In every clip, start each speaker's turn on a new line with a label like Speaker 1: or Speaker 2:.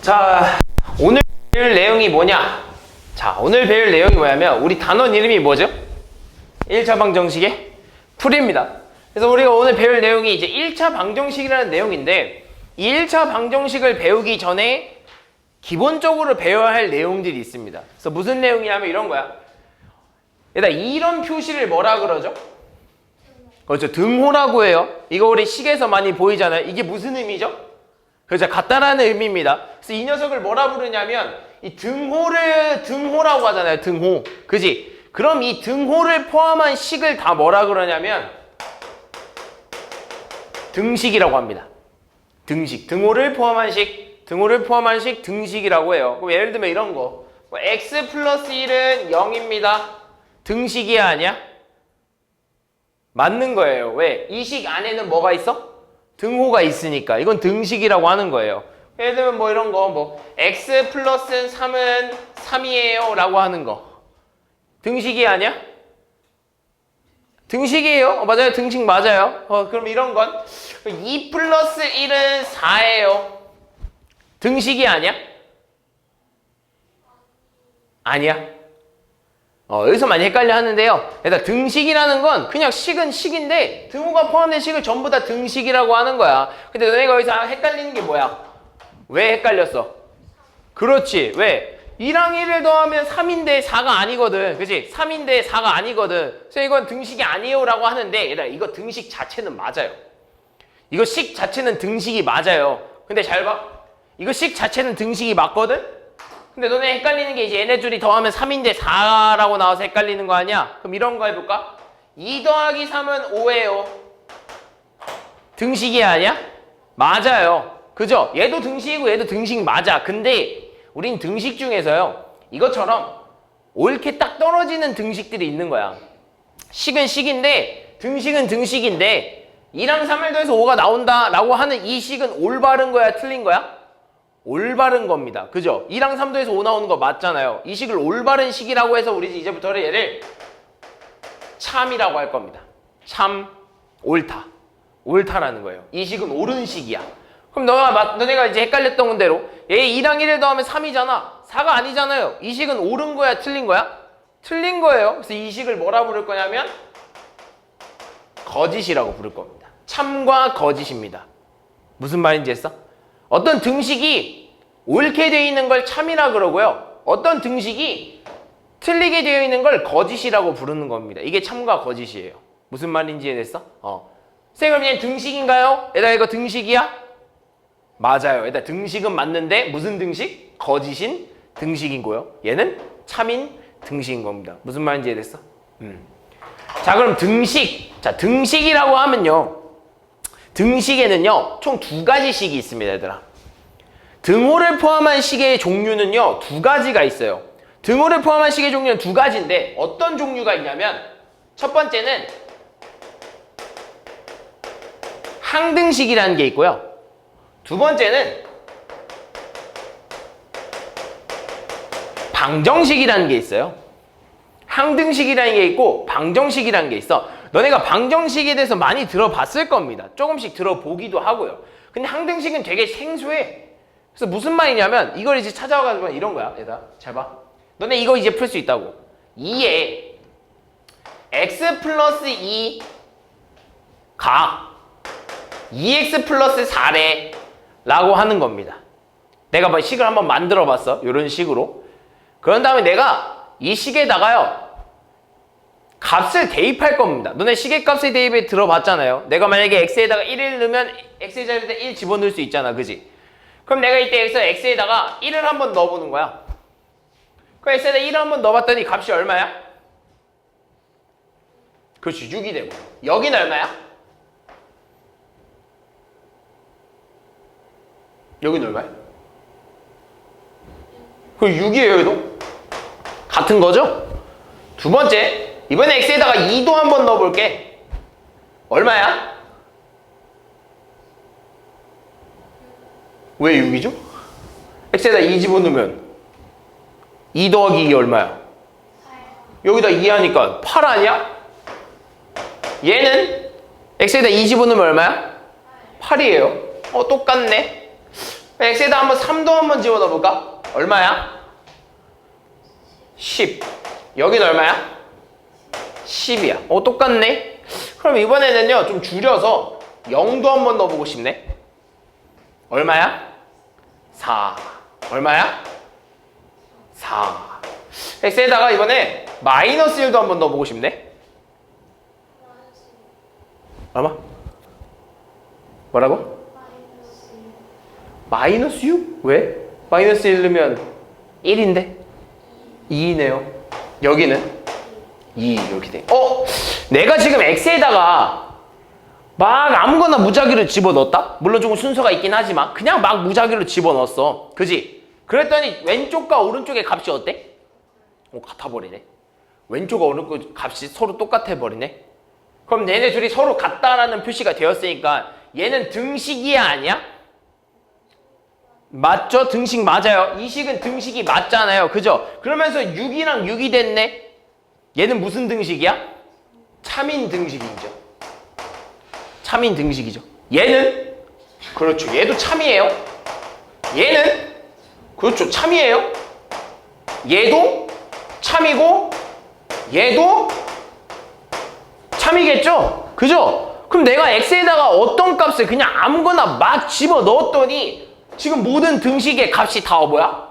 Speaker 1: 자, 오늘 배울 내용이 뭐냐? 자, 오늘 배울 내용이 뭐냐면 우리 단원 이름이 뭐죠? 1차 방정식의 풀이입니다. 그래서 우리가 오늘 배울 내용이 이제 1차 방정식이라는 내용인데 이 1차 방정식을 배우기 전에 기본적으로 배워야 할 내용들이 있습니다. 그래서 무슨 내용이냐면 이런 거야. 얘들아, 이런 표시를 뭐라 그러죠? 그렇죠. 등호라고 해요. 이거 우리 식에서 많이 보이잖아요. 이게 무슨 의미죠? 그렇죠. 같다라는 의미입니다. 그래서 이 녀석을 뭐라 부르냐면 이 등호를 등호라고 하잖아요. 등호. 그지? 그럼 이 등호를 포함한 식을 다 뭐라 그러냐면 등식이라고 합니다. 등식. 등호를 포함한 식. 등호를 포함한 식 등식이라고 해요. 그럼 예를 들면 이런 거. x 플러스 1은 0입니다. 등식이야 아니야? 맞는 거예요. 왜? 이 식 안에는 뭐가 있어? 등호가 있으니까. 이건 등식이라고 하는 거예요. 예를 들면 뭐 이런 거, 뭐 x 플러스 3은 3이에요 라고 하는 거. 등식이 아니야? 등식이에요. 맞아요. 등식 맞아요. 그럼 이런 건 2 플러스 1은 4예요. 등식이 아니야? 아니야. 여기서 많이 헷갈려 하는데요. 일단 등식이라는 건 그냥 식은 식인데 등호가 포함된 식을 전부 다 등식이라고 하는 거야. 근데 너네가 여기서 헷갈리는 게 뭐야? 왜 헷갈렸어? 그렇지. 왜? 2랑 1을 더하면 3인데 4가 아니거든. 그치? 3인데 4가 아니거든. 그래서 이건 등식이 아니에요 라고 하는데 얘들아, 이거 등식 자체는 맞아요. 이거 식 자체는 등식이 맞아요. 근데 잘 봐. 이거 식 자체는 등식이 맞거든? 근데 너네 헷갈리는 게 이제 얘네 둘이 더하면 3인데 4라고 나와서 헷갈리는 거 아니야? 그럼 이런 거 해볼까? 2 더하기 3은 5예요. 등식이 아니야? 맞아요. 그죠? 얘도 등식이고 얘도 등식 맞아. 근데 우린 등식 중에서요, 이것처럼 옳게 딱 떨어지는 등식들이 있는 거야. 식은 식인데 등식은 등식인데 2랑 3을 더해서 5가 나온다 라고 하는 이 식은 올바른 거야 틀린 거야? 올바른 겁니다. 그죠? 2랑 3 더해서 5 나오는 거 맞잖아요. 이 식을 올바른 식이라고 해서 우리 이제부터 얘를 참이라고 할 겁니다. 참, 옳다. 옳다라는 거예요. 이 식은 옳은 식이야. 그럼 너네가 이제 헷갈렸던 대로 얘 2랑 1을 더하면 3이잖아. 4가 아니잖아요. 이 식은 옳은 거야 틀린 거야? 틀린 거예요. 그래서 이 식을 뭐라 부를 거냐면 거짓이라고 부를 겁니다. 참과 거짓입니다. 무슨 말인지 했어? 어떤 등식이 옳게 되어 있는 걸 참이라 그러고요. 어떤 등식이 틀리게 되어 있는 걸 거짓이라고 부르는 겁니다. 이게 참과 거짓이에요. 무슨 말인지 이해됐어? 선생님, 그럼 얘는 등식인가요? 얘들아, 이거 등식이야? 맞아요. 얘들아, 등식은 맞는데 무슨 등식? 거짓인 등식이고요. 얘는 참인 등식인 겁니다. 무슨 말인지 이해됐어? 자, 그럼 등식. 자, 등식이라고 하면요. 등식에는요, 총 2가지 식이 있습니다, 얘들아. 등호를 포함한 식의 종류는요, 2가지가 있어요. 등호를 포함한 식의 종류는 2가지인데, 어떤 종류가 있냐면, 첫 번째는 항등식이라는 게 있고요. 두 번째는 방정식이라는 게 있어요. 항등식이라는 게 있고, 방정식이라는 게 있어. 너네가 방정식에 대해서 많이 들어봤을 겁니다. 조금씩 들어보기도 하고요. 근데 항등식은 되게 생소해. 그래서 무슨 말이냐면 이걸 이제 찾아와가지고 이런 거야. 얘들아, 잘 봐. 너네 이거 이제 풀 수 있다고. 2에 x 플러스 2가 2x 플러스 4래 라고 하는 겁니다. 내가 뭐 식을 한번 만들어 봤어. 이런 식으로. 그런 다음에 내가 이 식에다가요, 값을 대입할 겁니다. 너네 시계값의 대입에 들어봤잖아요. 내가 만약에 x에다가 1을 넣으면 x의 자리에다 1 집어넣을 수 있잖아. 그지? 그럼 내가 이때 x에다가 1을 한번 넣어보는 거야. 그럼 x에다 1을 한번 넣어봤더니 값이 얼마야? 그렇지, 6이 되고. 여기는 얼마야? 여기는 얼마야? 그럼 6이에요, 여기도? 같은 거죠? 두 번째, 이번에 x에다가 2도 한번 넣어볼게. 얼마야? 왜 6이죠? x에다 2 집어넣으면 2 더하기 2 얼마야? 8. 여기다 2 하니까 8 아니야? 얘는 x에다 2 집어넣으면 얼마야? 8이에요. 똑같네. x에다 한번 3도 한번 집어넣어볼까? 얼마야? 10. 여긴 얼마야? 10이야. 똑같네. 그럼 이번에는요 좀 줄여서 0도 한번 넣어보고 싶네. 얼마야? 4. 얼마야? 4. x에다가 이번에 마이너스 1도 한번 넣어보고 싶네. 얼마? 뭐라고? 마이너스 6? 왜? 마이너스 1 넣으면 1인데? 2네요. 여기는 2 이렇게 돼. 내가 지금 x에다가 막 아무거나 무작위로 집어넣었다? 물론 조금 순서가 있긴 하지만 그냥 막 무작위로 집어넣었어. 그지? 그랬더니 왼쪽과 오른쪽의 값이 어때? 같아버리네. 왼쪽과 오른쪽 값이 서로 똑같아 버리네. 그럼 얘네 둘이 서로 같다라는 표시가 되었으니까 얘는 등식이야 아니야? 맞죠? 등식 맞아요. 이 식은 등식이 맞잖아요. 그죠? 그러면서 6이랑 6이 됐네. 얘는 무슨 등식이야? 참인 등식이죠. 참인 등식이죠. 얘는 그렇죠. 얘도 참이에요. 얘는 그렇죠. 참이에요. 얘도 참이고 얘도 참이겠죠? 그죠? 그럼 내가 x에다가 어떤 값을 그냥 아무거나 막 집어넣었더니 지금 모든 등식의 값이 다 뭐야?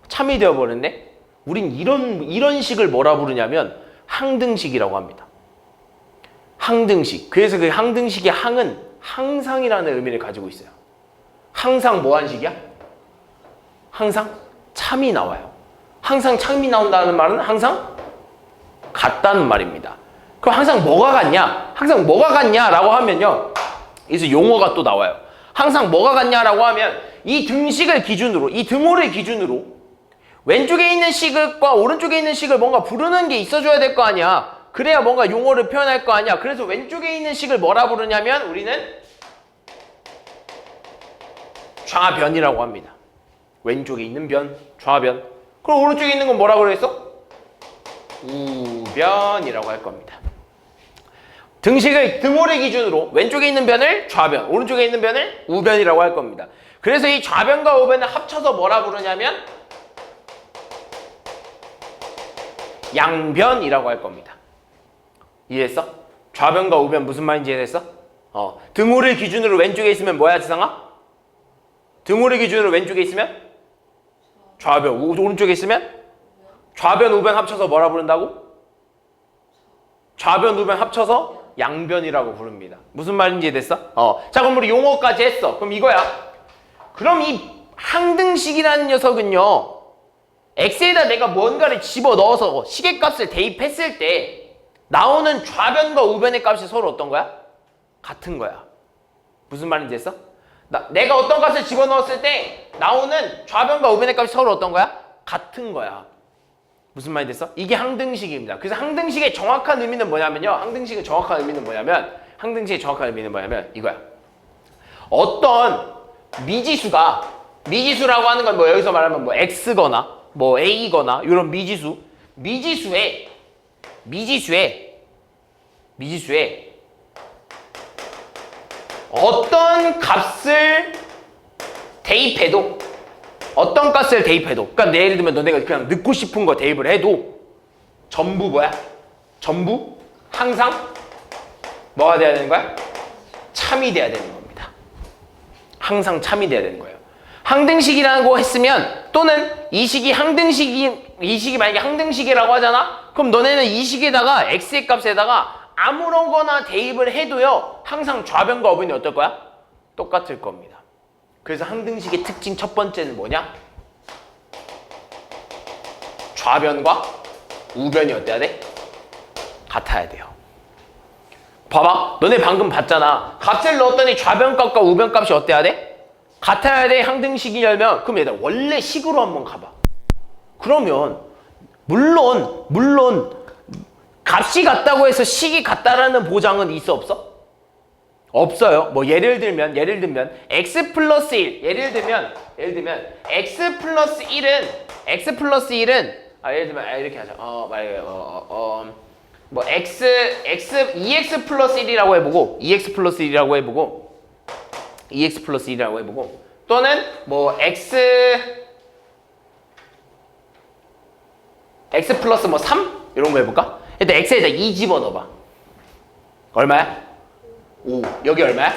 Speaker 1: 참이 되어버렸네? 우린 이런 식을 뭐라 부르냐면 항등식이라고 합니다. 항등식. 그래서 그 항등식의 항은 항상이라는 의미를 가지고 있어요. 항상 뭐한 식이야? 항상 참이 나와요. 항상 참이 나온다는 말은 항상 같다는 말입니다. 그럼 항상 뭐가 같냐? 항상 뭐가 같냐라고 하면요. 여기서 용어가 또 나와요. 항상 뭐가 같냐라고 하면 이 등식을 기준으로, 이 등호를 기준으로 왼쪽에 있는 식과 오른쪽에 있는 식을 뭔가 부르는 게 있어줘야 될 거 아니야. 그래야 뭔가 용어를 표현할 거 아니야. 그래서 왼쪽에 있는 식을 뭐라 부르냐면 우리는 좌변이라고 합니다. 왼쪽에 있는 변, 좌변. 그럼 오른쪽에 있는 건 뭐라고 그랬어? 우변이라고 할 겁니다. 등식을 등호를 기준으로 왼쪽에 있는 변을 좌변, 오른쪽에 있는 변을 우변이라고 할 겁니다. 그래서 이 좌변과 우변을 합쳐서 뭐라 부르냐면 양변이라고 할 겁니다. 이해했어? 좌변과 우변 무슨 말인지 이해했어? 등호를 기준으로 왼쪽에 있으면 뭐야, 지상아? 등호를 기준으로 왼쪽에 있으면 좌변, 오른쪽에 있으면 좌변, 우변 합쳐서 뭐라 부른다고? 좌변, 우변 합쳐서 양변이라고 부릅니다. 무슨 말인지 이해됐어? 자, 그럼 우리 용어까지 했어. 그럼 이거야. 그럼 이 항등식이라는 녀석은요, x에다 내가 뭔가를 집어넣어서 시계값을 대입했을 때 나오는 좌변과 우변의 값이 서로 어떤 거야? 같은 거야. 무슨 말인지 했어? 내가 어떤 값을 집어넣었을 때 나오는 좌변과 우변의 값이 서로 어떤 거야? 같은 거야. 무슨 말이 됐어? 이게 항등식입니다. 그래서 항등식의 정확한 의미는 뭐냐면요. 항등식의 정확한 의미는 뭐냐면 이거야. 어떤 미지수라고 하는 건 뭐 여기서 말하면 뭐 x거나 뭐 a거나 이런 미지수에 어떤 값을 대입해도 그러니까 예를 들면 너네가 그냥 넣고 싶은 거 대입을 해도 전부 뭐야? 전부 항상 뭐가 돼야 되는 거야? 참이 돼야 되는 겁니다. 항상 참이 돼야 되는 거예요. 항등식이라고 했으면 또는 이 식이 만약에 항등식이라고 하잖아? 그럼 너네는 이 식에다가 x의 값에다가 아무거나 대입을 해도요 항상 좌변과 우변이 어떨 거야? 똑같을 겁니다. 그래서 항등식의 특징 첫 번째는 뭐냐? 좌변과 우변이 어때야 돼? 같아야 돼요. 봐봐. 너네 방금 봤잖아. 값을 넣었더니 좌변값과 우변값이 어때야 돼? 같아야 돼. 항등식이려면 그럼 얘들아 원래 식으로 한번 가봐. 그러면 물론 값이 같다고 해서 식이 같다라는 보장은 있어 없어? 없어요. 뭐 예를 들면 x 플러스 1 예를 들면 x 플러스 1은 예를 들면 이렇게 하자. 뭐 EX 플러스 1이라고 해보고 EX 플러스 1이라고 해보고 또는 뭐 x 플러스 뭐 3? 이런 거 해볼까? 일단 x에다 2 집어넣어봐. 얼마야? 5. 여기 얼마야?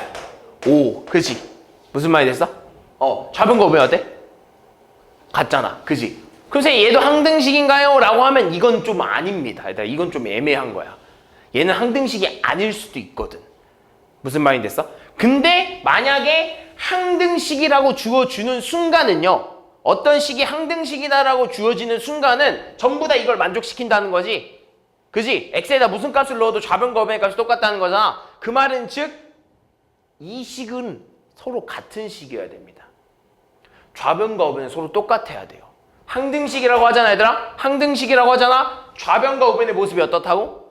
Speaker 1: 5. 그치? 무슨 말이 됐어? 좌변 거분이 어때? 같잖아. 그치? 그럼 선생님 얘도 항등식인가요? 라고 하면 이건 좀 아닙니다. 이건 좀 애매한 거야. 얘는 항등식이 아닐 수도 있거든. 무슨 말이 됐어? 근데 만약에 항등식이라고 주어주는 순간은요. 어떤 식이 항등식이다라고 주어지는 순간은 전부 다 이걸 만족시킨다는 거지. 그지? x에다 무슨 값을 넣어도 좌변과 우변의 값이 똑같다는 거잖아. 그 말은 즉 이 식은 서로 같은 식이어야 됩니다. 좌변과 우변은 서로 똑같아야 돼요. 항등식이라고 하잖아 얘들아. 항등식이라고 하잖아. 좌변과 우변의 모습이 어떻다고?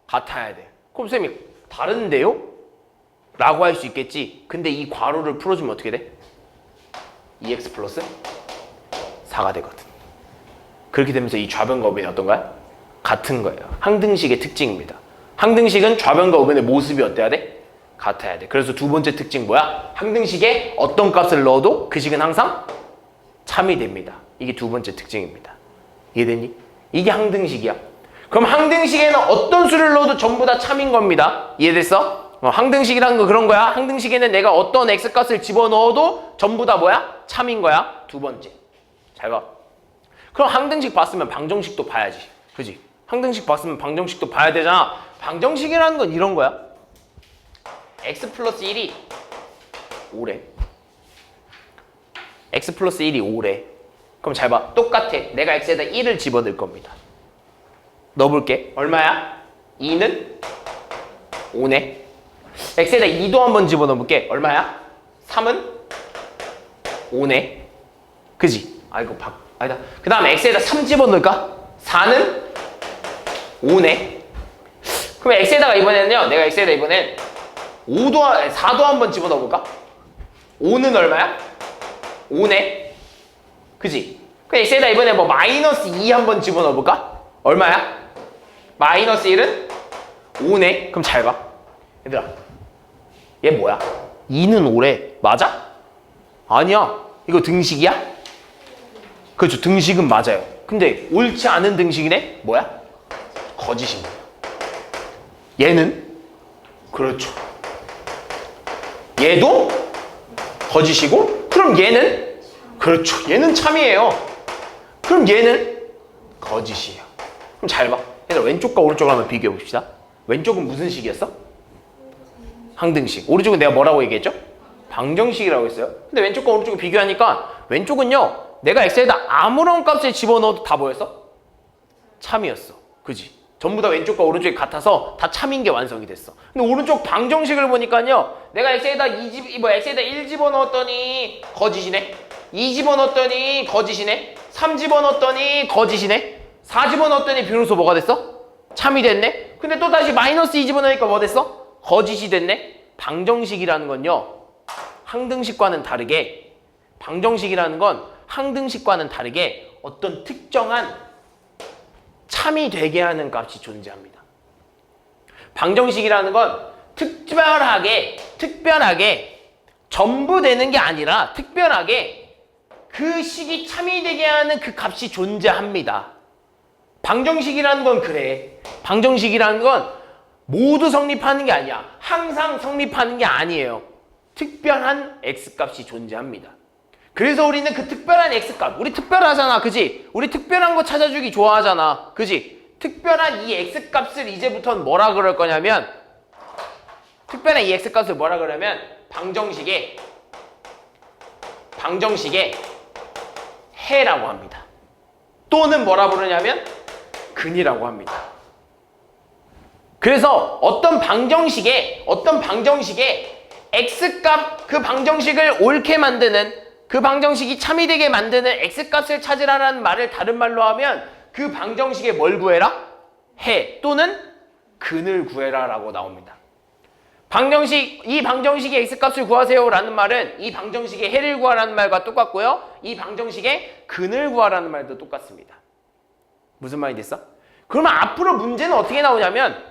Speaker 1: 같아야 돼. 그럼 쌤이 다른데요? 라고 할 수 있겠지. 근데 이 괄호를 풀어주면 어떻게 돼? 2x 플러스 4가 되거든. 그렇게 되면서 이 좌변과 우변이 어떤가요? 같은 거예요. 항등식의 특징입니다. 항등식은 좌변과 우변의 모습이 어때야 돼? 같아야 돼. 그래서 두 번째 특징 뭐야? 항등식에 어떤 값을 넣어도 그 식은 항상 참이 됩니다. 이게 두 번째 특징입니다. 이해됐니? 이게 항등식이야. 그럼 항등식에는 어떤 수를 넣어도 전부 다 참인 겁니다. 이해됐어? 항등식이라는 거 그런 거야. 항등식에는 내가 어떤 x값을 집어넣어도 전부 다 뭐야? 참인 거야. 두 번째. 잘 봐. 그럼 항등식 봤으면 방정식도 봐야지. 그지? 항등식 봤으면 방정식도 봐야 되잖아. 방정식이라는 건 이런 거야. x 플러스 1이 5래. x 플러스 1이 5래. 그럼 잘 봐. 똑같아. 내가 x에다 1을 집어넣을 겁니다. 넣어볼게. 얼마야? 2는 5네. x에다 2도 한번 집어넣어볼게. 얼마야? 3은 5네. 그지? 아니다. 그 다음에 x에다 3 집어넣을까? 4는 5네. 그럼 x에다가 이번에는요. 내가 x에다 이번엔 4도 한번 집어넣어볼까? 5는 얼마야? 5네. 그지? 그럼 x에다 이번에 뭐 마이너스 2 한번 집어넣어볼까? 얼마야? 마이너스 1은 5네. 그럼 잘 봐. 얘들아. 얘 뭐야? 2는 5래. 맞아? 아니야. 이거 등식이야? 그렇죠. 등식은 맞아요. 근데 옳지 않은 등식이네? 뭐야? 거짓인 거야. 얘는? 그렇죠. 얘도 거짓이고, 그럼 얘는? 그렇죠. 얘는 참이에요. 그럼 얘는 거짓이에요. 그럼 잘 봐. 얘들아, 왼쪽과 오른쪽을 한번 비교해 봅시다. 왼쪽은 무슨 식이었어? 항등식. 오른쪽은 내가 뭐라고 얘기했죠? 방정식이라고 했어요. 근데 왼쪽과 오른쪽을 비교하니까 왼쪽은요. 내가 x에다 아무런 값을 집어넣어도 다 뭐였어? 참이었어. 그지? 전부 다 왼쪽과 오른쪽이 같아서 다 참인 게 완성이 됐어. 근데 오른쪽 방정식을 보니까요. 내가 x에다 1 집어넣었더니 거짓이네. 2 집어넣었더니 거짓이네. 3 집어넣었더니 거짓이네. 4 집어넣었더니 비로소 뭐가 됐어? 참이 됐네. 근데 또 다시 마이너스 2 집어넣으니까 뭐 됐어? 거짓이 됐네. 방정식이라는 건요. 항등식과는 다르게 방정식이라는 건 항등식과는 다르게 어떤 특정한 참이 되게 하는 값이 존재합니다. 방정식이라는 건 특별하게 전부 되는 게 아니라 특별하게 그 식이 참이 되게 하는 그 값이 존재합니다. 방정식이라는 건 그래. 방정식이라는 건 모두 성립하는 게 아니야. 항상 성립하는 게 아니에요. 특별한 x값이 존재합니다. 그래서 우리는 그 특별한 x값, 우리 특별하잖아, 그지? 우리 특별한 거 찾아주기 좋아하잖아, 그지? 특별한 이 x값을 이제부터는 뭐라 그럴 거냐면 특별한 이 x값을 뭐라 그러면 방정식의 해라고 합니다. 또는 뭐라 부르냐면 근이라고 합니다. 그래서 어떤 방정식에 x값, 그 방정식을 옳게 만드는, 그 방정식이 참이 되게 만드는 x값을 찾으라는 말을 다른 말로 하면 그 방정식에 뭘 구해라? 해 또는 근을 구해라 라고 나옵니다. 이 방정식의 x값을 구하세요 라는 말은 이 방정식의 해를 구하라는 말과 똑같고요. 이 방정식의 근을 구하라는 말도 똑같습니다. 무슨 말이 됐어? 그러면 앞으로 문제는 어떻게 나오냐면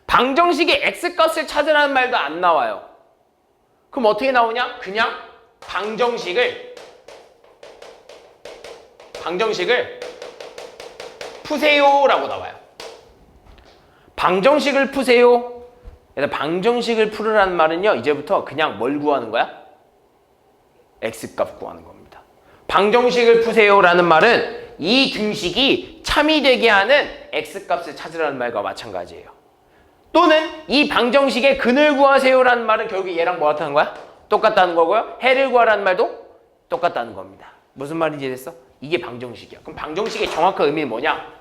Speaker 1: 방정식의 x값을 찾으라는 말도 안 나와요. 그럼 어떻게 나오냐? 그냥 방정식을 푸세요라고 나와요. 방정식을 푸세요. 방정식을 풀으라는 말은요, 이제부터 그냥 뭘 구하는 거야? x값 구하는 겁니다. 방정식을 푸세요라는 말은 이 등식이 참이 되게 하는 x값을 찾으라는 말과 마찬가지예요. 또는 이 방정식의 근을 구하세요라는 말은 결국 얘랑 뭐 같다는 거야? 똑같다는 거고요. 해를 구하라는 말도 똑같다는 겁니다. 무슨 말인지 됐어? 이게 방정식이야. 그럼 방정식의 정확한 의미는 뭐냐?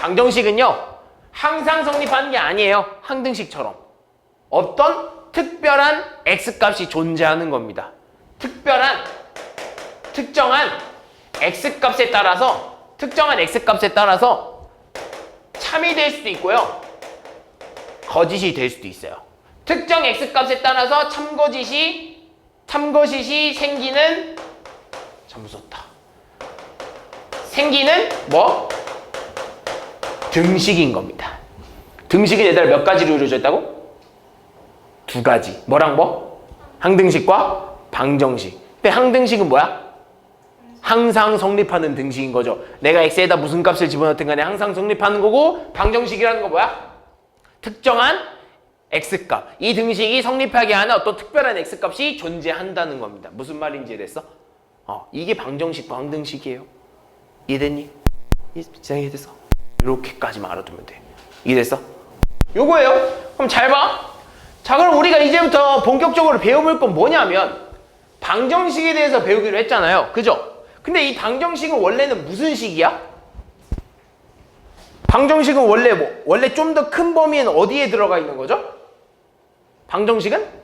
Speaker 1: 방정식은요, 항상 성립하는 게 아니에요. 항등식처럼. 어떤 특별한 x값이 존재하는 겁니다. 특정한 x값에 따라서 참이 될 수도 있고요, 거짓이 될 수도 있어요. 특정 x값에 따라서 참거짓이 생기는, 참 무섭다. 생기는 뭐? 등식인 겁니다. 등식은 얘들아 몇 가지로 이루어져 있다고? 두 가지. 뭐랑 뭐? 항등식과 방정식. 근데 항등식은 뭐야? 항상 성립하는 등식인 거죠. 내가 x에다 무슨 값을 집어넣든 간에 항상 성립하는 거고, 방정식이라는 거 뭐야? 특정한 x값. 이 등식이 성립하게 하는 어떤 특별한 x값이 존재한다는 겁니다. 무슨 말인지 이해됐어? 이게 방정식과 항등식이에요. 이해됐니? 이해됐어? 이렇게까지만 알아두면 돼. 이해됐어? 요거예요. 그럼 잘 봐. 자, 그럼 우리가 이제부터 본격적으로 배워볼 건 뭐냐면 방정식에 대해서 배우기로 했잖아요. 그죠? 근데 이 방정식은 원래는 무슨 식이야? 방정식은 원래 좀 더 큰 범위는 어디에 들어가 있는 거죠? 방정식은?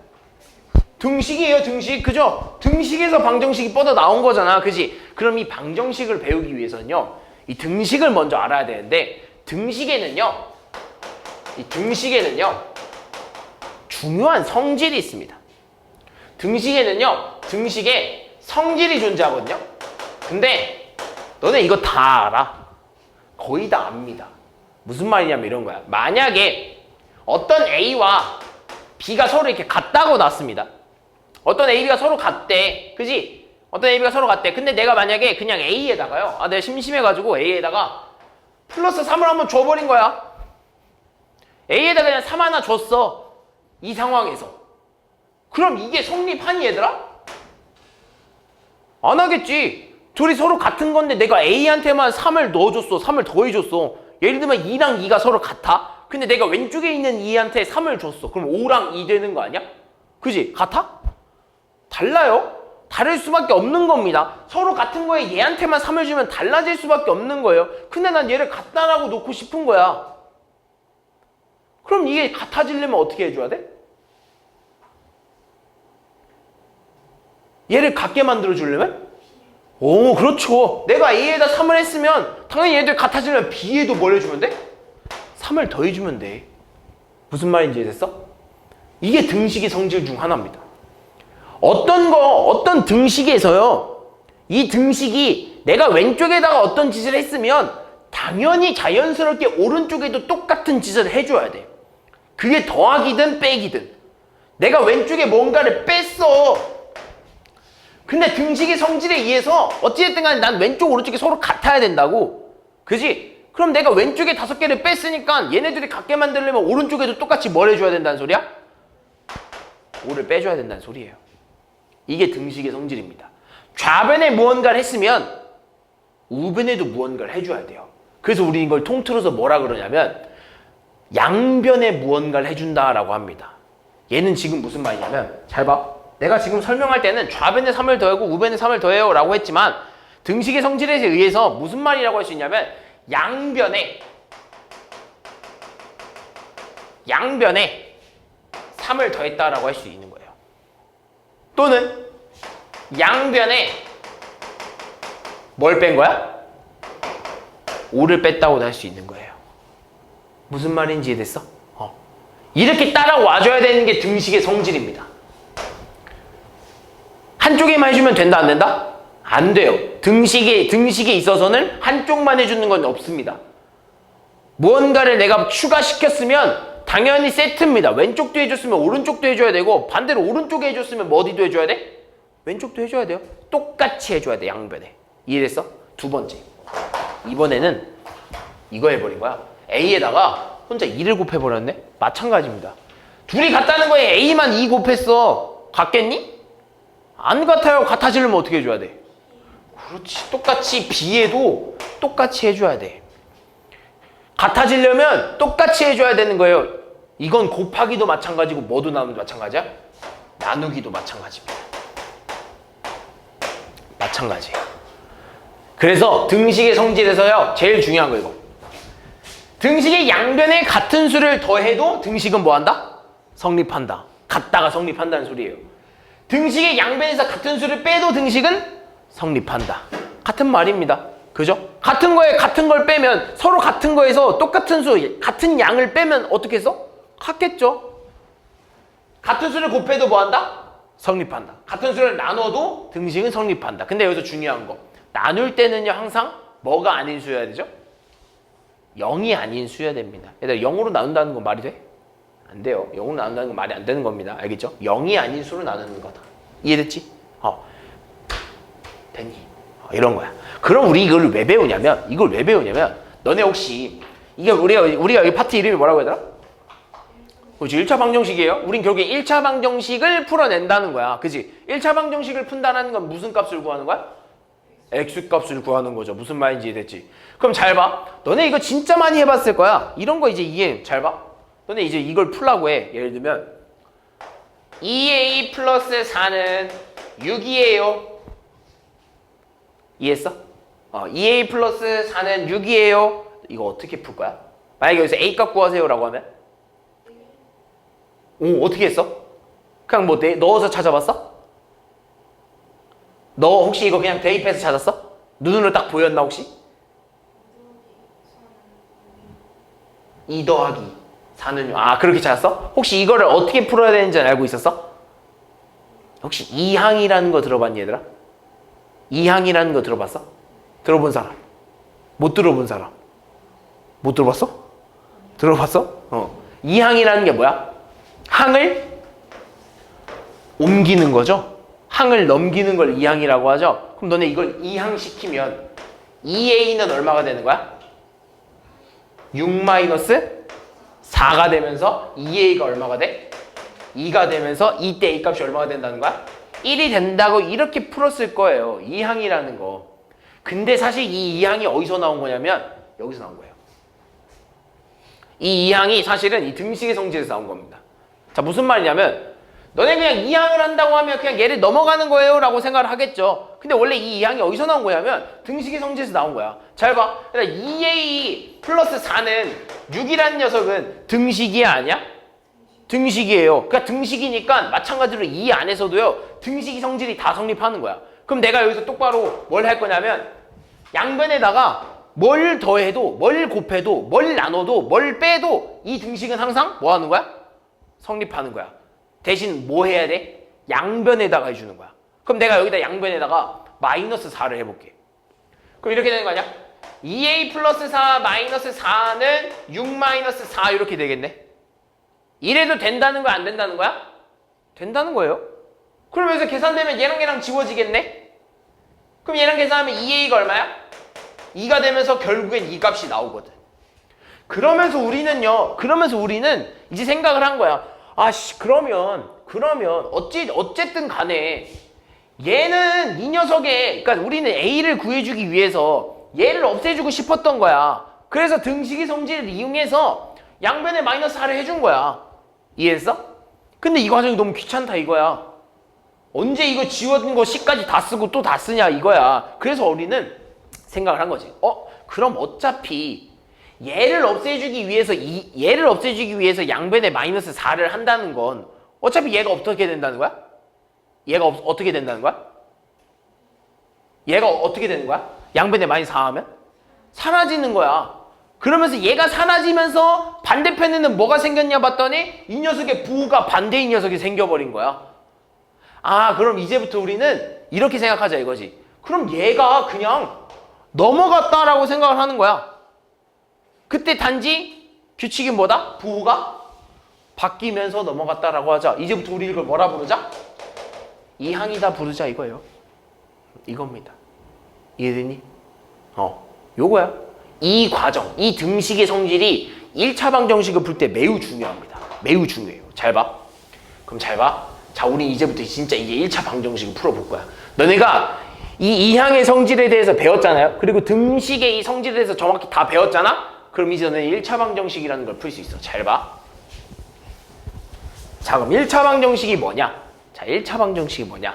Speaker 1: 등식이에요, 등식. 그죠? 등식에서 방정식이 뻗어 나온 거잖아. 그지? 그럼 이 방정식을 배우기 위해서는요, 이 등식을 먼저 알아야 되는데, 등식에는요, 중요한 성질이 있습니다. 등식에 성질이 존재하거든요. 근데 너네 이거 다 알아. 거의 다 압니다. 무슨 말이냐면 이런 거야. 만약에 어떤 A와 B가 서로 이렇게 같다고 놨습니다. 어떤 A, B가 서로 같대. 그지? 어떤 A, B가 서로 같대. 근데 내가 만약에 그냥 A에다가요, 내가 심심해가지고 A에다가 플러스 3을 한번 줘버린 거야. A에다 그냥 3 하나 줬어. 이 상황에서. 그럼 이게 성립하니, 얘들아? 안 하겠지. 둘이 서로 같은 건데 내가 A한테만 3을 넣어줬어. 3을 더해줬어. 예를 들면 2랑 2가 서로 같아? 근데 내가 왼쪽에 있는 2한테 3을 줬어. 그럼 5랑 2 되는 거 아니야? 그지? 같아? 달라요. 다를 수밖에 없는 겁니다. 서로 같은 거에 얘한테만 3을 주면 달라질 수밖에 없는 거예요. 근데 난 얘를 같다라고 놓고 싶은 거야. 그럼 이게 같아지려면 어떻게 해줘야 돼? 얘를 같게 만들어 주려면? 오, 그렇죠. 내가 A에다 3을 했으면 당연히 얘들 같아지려면 B에도 뭘 해주면 돼? 3을 더해주면 돼. 무슨 말인지 이해됐어? 이게 등식의 성질 중 하나입니다. 어떤 등식에서요, 이 등식이 내가 왼쪽에다가 어떤 짓을 했으면 당연히 자연스럽게 오른쪽에도 똑같은 짓을 해줘야 돼. 그게 더하기든 빼기든. 내가 왼쪽에 뭔가를 뺐어. 근데 등식의 성질에 의해서 어찌됐든 간에 난 왼쪽 오른쪽이 서로 같아야 된다고. 그지? 그럼 내가 왼쪽에 5개를 뺐으니까 얘네들이 같게 만들려면 오른쪽에도 똑같이 뭘 해줘야 된다는 소리야? 5를 빼줘야 된다는 소리예요. 이게 등식의 성질입니다. 좌변에 무언가를 했으면 우변에도 무언가를 해줘야 돼요. 그래서 우리 이걸 통틀어서 뭐라 그러냐면 양변에 무언가를 해준다라고 합니다. 얘는 지금 무슨 말이냐면, 잘 봐. 내가 지금 설명할 때는 좌변에 3을 더하고 우변에 3을 더해요 라고 했지만 등식의 성질에 의해서 무슨 말이라고 할 수 있냐면 양변에 3을 더했다라고 할 수 있는 거예요. 또는 양변에 뭘 뺀 거야? 5를 뺐다고도 할 수 있는 거예요. 무슨 말인지 이해됐어? 이렇게 따라와줘야 되는 게 등식의 성질입니다. 한쪽에만 해주면 된다, 안 된다? 안 돼요. 등식에 있어서는 한쪽만 해주는 건 없습니다. 무언가를 내가 추가시켰으면 당연히 세트입니다. 왼쪽도 해줬으면 오른쪽도 해줘야 되고, 반대로 오른쪽에 해줬으면 어디도 해줘야 돼? 왼쪽도 해줘야 돼요. 똑같이 해줘야 돼, 양변에. 이해됐어? 두 번째. 이번에는 이거 해버린 거야. A에다가 혼자 2를 곱해버렸네? 마찬가지입니다. 둘이 같다는 거에 A만 2 곱했어. 같겠니? 안 같아요. 같아지려면 어떻게 해줘야 돼? 그렇지. 똑같이 B에도 똑같이 해줘야 돼. 같아지려면 똑같이 해줘야 되는 거예요. 이건 곱하기도 마찬가지고 뭐도 나누기도 마찬가지야? 나누기도 마찬가지입니다. 마찬가지예요. 그래서 등식의 성질에서요. 제일 중요한 거 이거. 등식의 양변에 같은 수를 더해도 등식은 뭐한다? 성립한다. 같다가 성립한다는 소리예요. 등식의 양변에서 같은 수를 빼도 등식은 성립한다. 같은 말입니다. 그죠? 같은 거에 같은 걸 빼면 서로 같은 거에서 똑같은 수, 같은 양을 빼면 어떻게 했어? 같겠죠? 같은 수를 곱해도 뭐한다? 성립한다. 같은 수를 나눠도 등식은 성립한다. 근데 여기서 중요한 거. 나눌 때는요 항상 뭐가 아닌 수여야 되죠? 0이 아닌 수여야 됩니다. 얘들아 0으로 나눈다는 건 말이 돼? 안 돼요. 0으로 나눈다는 건 말이 안 되는 겁니다. 알겠죠? 0이 아닌 수로 나누는 거다. 이해됐지? 됐니? 이런 거야. 그럼 우리 이걸 왜 배우냐면 너네 혹시 이게 우리가 이 파트 이름이 뭐라고 해야 되나? 그렇지. 1차 방정식이에요. 우린 결국에 1차 방정식을 풀어낸다는 거야. 그치? 1차 방정식을 푼다는 건 무슨 값을 구하는 거야? X값을 구하는 거죠. 무슨 말인지 이해됐지? 그럼 잘 봐. 너네 이거 진짜 많이 해봤을 거야. 이런 거 이제 이해. 잘 봐. 너네 이제 이걸 풀라고 해. 예를 들면 2A 플러스 4는 6이에요. 이해했어? 2A 플러스 4는 6이에요. 이거 어떻게 풀 거야? 만약에 여기서 A값 구하세요라고 하면? 어떻게 했어? 그냥 뭐 넣어서 찾아봤어? 너 혹시 이거 그냥 대입해서 찾았어? 눈으로 딱 보였나 혹시? 2 더하기 4는 6. 그렇게 찾았어? 혹시 이거를 어떻게 풀어야 되는지 알고 있었어? 혹시 이항이라는 거 들어봤니 얘들아? 이항이라는 거 들어봤어? 들어본 사람? 못 들어본 사람? 못 들어봤어? 들어봤어? 이항이라는 게 뭐야? 항을 옮기는 거죠? 항을 넘기는 걸 이항이라고 하죠? 그럼 너네 이걸 이항시키면 2A는 얼마가 되는 거야? 6-4가 되면서 2A가 얼마가 돼? 2가 되면서 이때 A값이 얼마가 된다는 거야? 1이 된다고 이렇게 풀었을 거예요. 이항이라는 거. 근데 사실 이 이항이 어디서 나온 거냐면 여기서 나온 거예요. 이 이항이 사실은 이 등식의 성질에서 나온 겁니다. 자, 무슨 말이냐면 너네 그냥 이항을 한다고 하면 그냥 얘를 넘어가는 거예요 라고 생각을 하겠죠. 근데 원래 이 이항이 어디서 나온 거냐면 등식의 성질에서 나온 거야. 잘 봐. 그러니까 2A 플러스 4는 6이라는 녀석은 등식이 아니야? 등식이에요. 그러니까 등식이니까 마찬가지로 이 안에서도요. 등식이 성질이 다 성립하는 거야. 그럼 내가 여기서 똑바로 뭘 할 거냐면 양변에다가 뭘 더해도 뭘 곱해도 뭘 나눠도 뭘 빼도 이 등식은 항상 뭐 하는 거야? 성립하는 거야. 대신 뭐 해야 돼? 양변에다가 해주는 거야. 그럼 내가 여기다 양변에다가 마이너스 4를 해볼게. 그럼 이렇게 되는 거 아니야? 2A 플러스 4 마이너스 4는 6-4 이렇게 되겠네. 이래도 된다는 거야? 안 된다는 거야? 된다는 거예요. 그럼 여기서 계산되면 얘랑 얘랑 지워지겠네? 그럼 얘랑 계산하면 2A가 얼마야? 2가 되면서 결국엔 이 값이 나오거든. 그러면서 우리는 이제 생각을 한 거야. 그러면 어쨌든 간에 얘는 이 녀석의, 그러니까 우리는 A를 구해주기 위해서 얘를 없애주고 싶었던 거야. 그래서 등식의 성질을 이용해서 양변에 마이너스 4를 해준 거야. 이해했어? 근데 이 과정이 너무 귀찮다 이거야. 언제 이거 지워진 거 C까지 다 쓰고 또 다 쓰냐 이거야. 그래서 우리는 생각을 한 거지. 그럼 어차피 얘를 없애주기 위해서 양변에 마이너스 4를 한다는 건 어차피 얘가 어떻게 된다는 거야? 얘가 어떻게 된다는 거야? 얘가 어떻게 되는 거야? 양변에 마이너스 4 하면? 사라지는 거야. 그러면서 얘가 사라지면서 반대편에는 뭐가 생겼냐 봤더니 이 녀석의 부호가 반대인 녀석이 생겨버린 거야. 그럼 이제부터 우리는 이렇게 생각하자 이거지. 그럼 얘가 그냥 넘어갔다라고 생각을 하는 거야. 그때 단지 규칙이 뭐다? 부호가 바뀌면서 넘어갔다라고 하자. 이제부터 우리 이걸 뭐라 부르자? 이항이다 부르자 이거예요. 이겁니다. 이해되니? 요거야. 이 과정, 이 등식의 성질이 1차 방정식을 풀 때 매우 중요합니다. 매우 중요해요. 잘 봐. 그럼 잘 봐. 자, 우리 이제부터 진짜 이게 1차 방정식을 풀어볼 거야. 너네가 이 이항의 성질에 대해서 배웠잖아요. 그리고 등식의 이 성질에 대해서 정확히 다 배웠잖아. 그럼 이제 너네 1차 방정식이라는 걸 풀 수 있어. 잘 봐. 자, 그럼 1차 방정식이 뭐냐? 자, 1차 방정식이 뭐냐?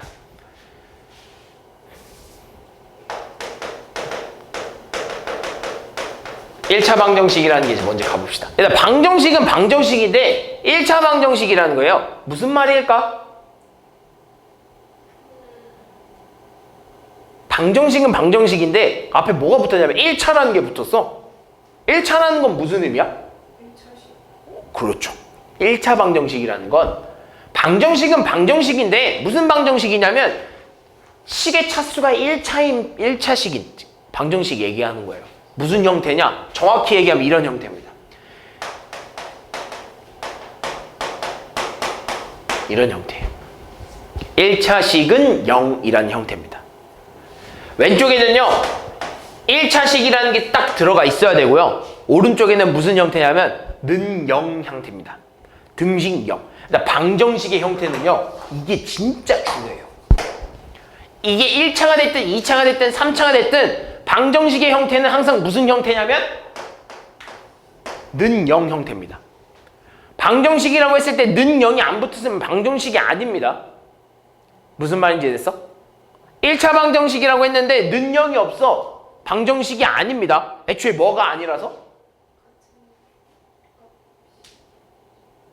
Speaker 1: 일차 방정식이라는 게 이제 먼저 가봅시다. 일단 방정식은 방정식인데 1차 방정식이라는 거예요. 무슨 말일까? 방정식은 방정식인데 앞에 뭐가 붙었냐면 1차라는 게 붙었어. 1차라는 건 무슨 의미야? 그렇죠. 1차 방정식이라는 건 방정식은 방정식인데 무슨 방정식이냐면 식의 차수가 1차식인 방정식 얘기하는 거예요. 무슨 형태냐? 정확히 얘기하면 이런 형태입니다. 이런 형태예요. 1차식은 0이라는 형태입니다. 왼쪽에는요 1차식이라는 게 딱 들어가 있어야 되고요. 오른쪽에는 무슨 형태냐면 는 0 형태입니다. 등식 0. 그러니까 방정식의 형태는요 이게 진짜 중요해요. 이게 1차가 됐든 2차가 됐든 3차가 됐든 방정식의 형태는 항상 무슨 형태냐면 는 0 형태입니다. 방정식이라고 했을 때 는 0이 안 붙었으면 방정식이 아닙니다. 무슨 말인지 됐어? 1차 방정식이라고 했는데 는 0이 없어. 방정식이 아닙니다. 애초에 뭐가 아니라서?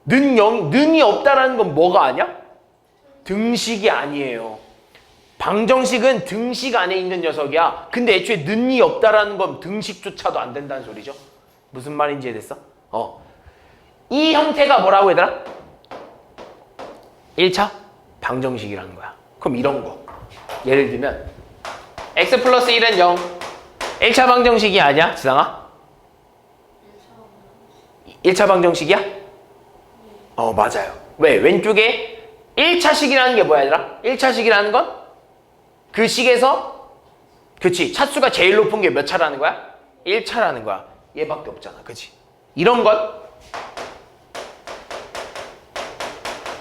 Speaker 1: 는이 없다라는 건 뭐가 아니야? 등식이 아니에요. 방정식은 등식 안에 있는 녀석이야. 근데 애초에 는이 없다라는 건 등식조차도 안 된다는 소리죠. 무슨 말인지 이해됐어? 이 형태가 뭐라고 얘들아? 1차 방정식이라는 거야. 그럼 이런 거. 예를 들면 x 플러스 1은 0. 1차 방정식이 아니야? 지상아? 1차 방정식이야? 맞아요. 왜? 왼쪽에 1차식이라는 게 뭐야 얘들아? 1차식이라는 건? 그 식에서 그치 차수가 제일 높은 게 몇 차라는 거야? 1차라는 거야. 얘밖에 없잖아. 그치? 이런 건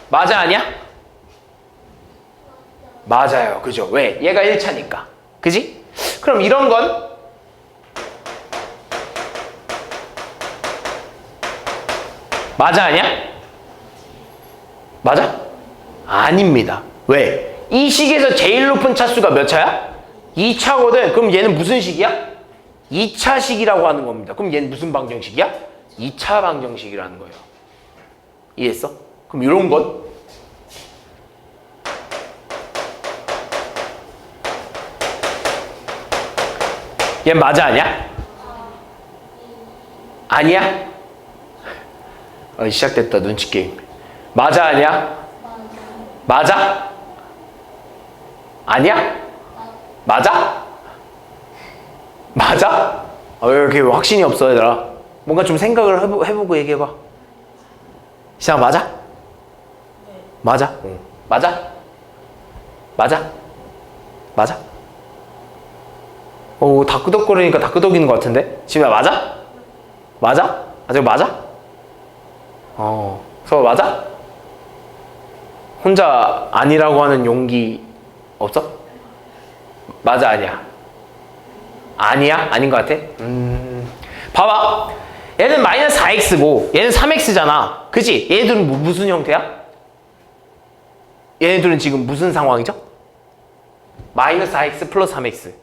Speaker 1: 맞아 아니야? 맞아요. 그죠? 왜? 얘가 1차니까. 그지? 그럼 이런 건 맞아 아니야? 맞아? 아닙니다. 왜? 이 식에서 제일 높은 차수가 몇 차야? 2차거든. 그럼 얘는 무슨 식이야? 2차식이라고 하는 겁니다. 그럼 얘는 무슨 방정식이야? 2차 방정식이라는 거예요. 이해했어? 그럼 이런 건? 얘 맞아 아니야? 아니야? 시작됐다 눈치 게임. 맞아 아니야? 맞아? 아니야? 맞아? 맞아? 왜 이렇게 확신이 없어 얘들아? 뭔가 좀 생각을 해보고 얘기해봐. 시작 맞아? 네. 맞아? 응. 맞아? 맞아? 맞아? 다 끄덕거리니까 다 끄덕이는 것 같은데? 지금야 맞아? 맞아? 아직 맞아? 서로 맞아? 혼자 아니라고 하는 용기 없어? 맞아 아니야? 아니야? 아닌 것 같아? 봐봐. 얘는 마이너스 4x고 얘는 3x잖아. 그치? 얘네들은 무슨 형태야? 얘네들은 지금 무슨 상황이죠? 마이너스 4x 플러스 3x.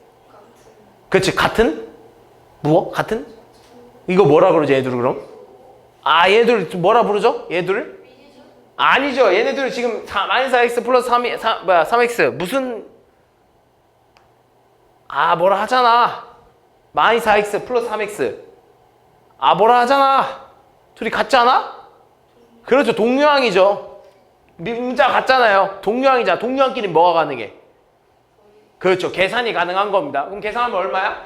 Speaker 1: 그치? 같은? 무엇? 같은? 이거 뭐라 그러죠 얘네들은 그럼? 얘네들 뭐라 부르죠? 얘네들을? 아니죠. 얘네들 지금 마이너스 4x 플러스 3x 무슨 뭐라 하잖아. 마이너스 4x 플러스 3x 뭐라 하잖아. 둘이 같잖아? 그렇죠. 동류항이죠. 문자 같잖아요. 동류항이잖아. 동류항끼리 뭐가 가능해? 그렇죠. 계산이 가능한 겁니다. 그럼 계산하면 얼마야?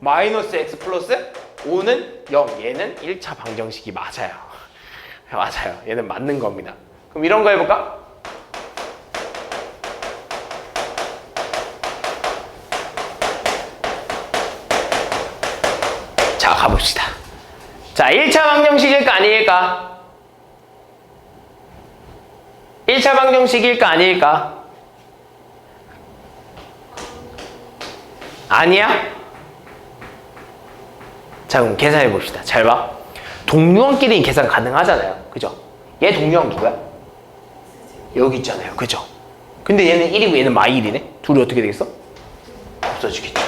Speaker 1: 마이너스 x 플러스 5는 0. 얘는 1차 방정식이 맞아요. 맞아요. 얘는 맞는 겁니다. 그럼 이런 거 해볼까? 자, 1차 방정식일까 아닐까? 1차 방정식일까 아닐까? 아니야? 자, 그럼 계산해 봅시다. 잘 봐. 동류원끼리 계산 가능하잖아요. 그죠? 얘 동류원 누구야? 여기 있잖아요. 그죠? 근데 얘는 1이고 얘는 -1이네? 둘이 어떻게 되겠어? 없어지겠죠.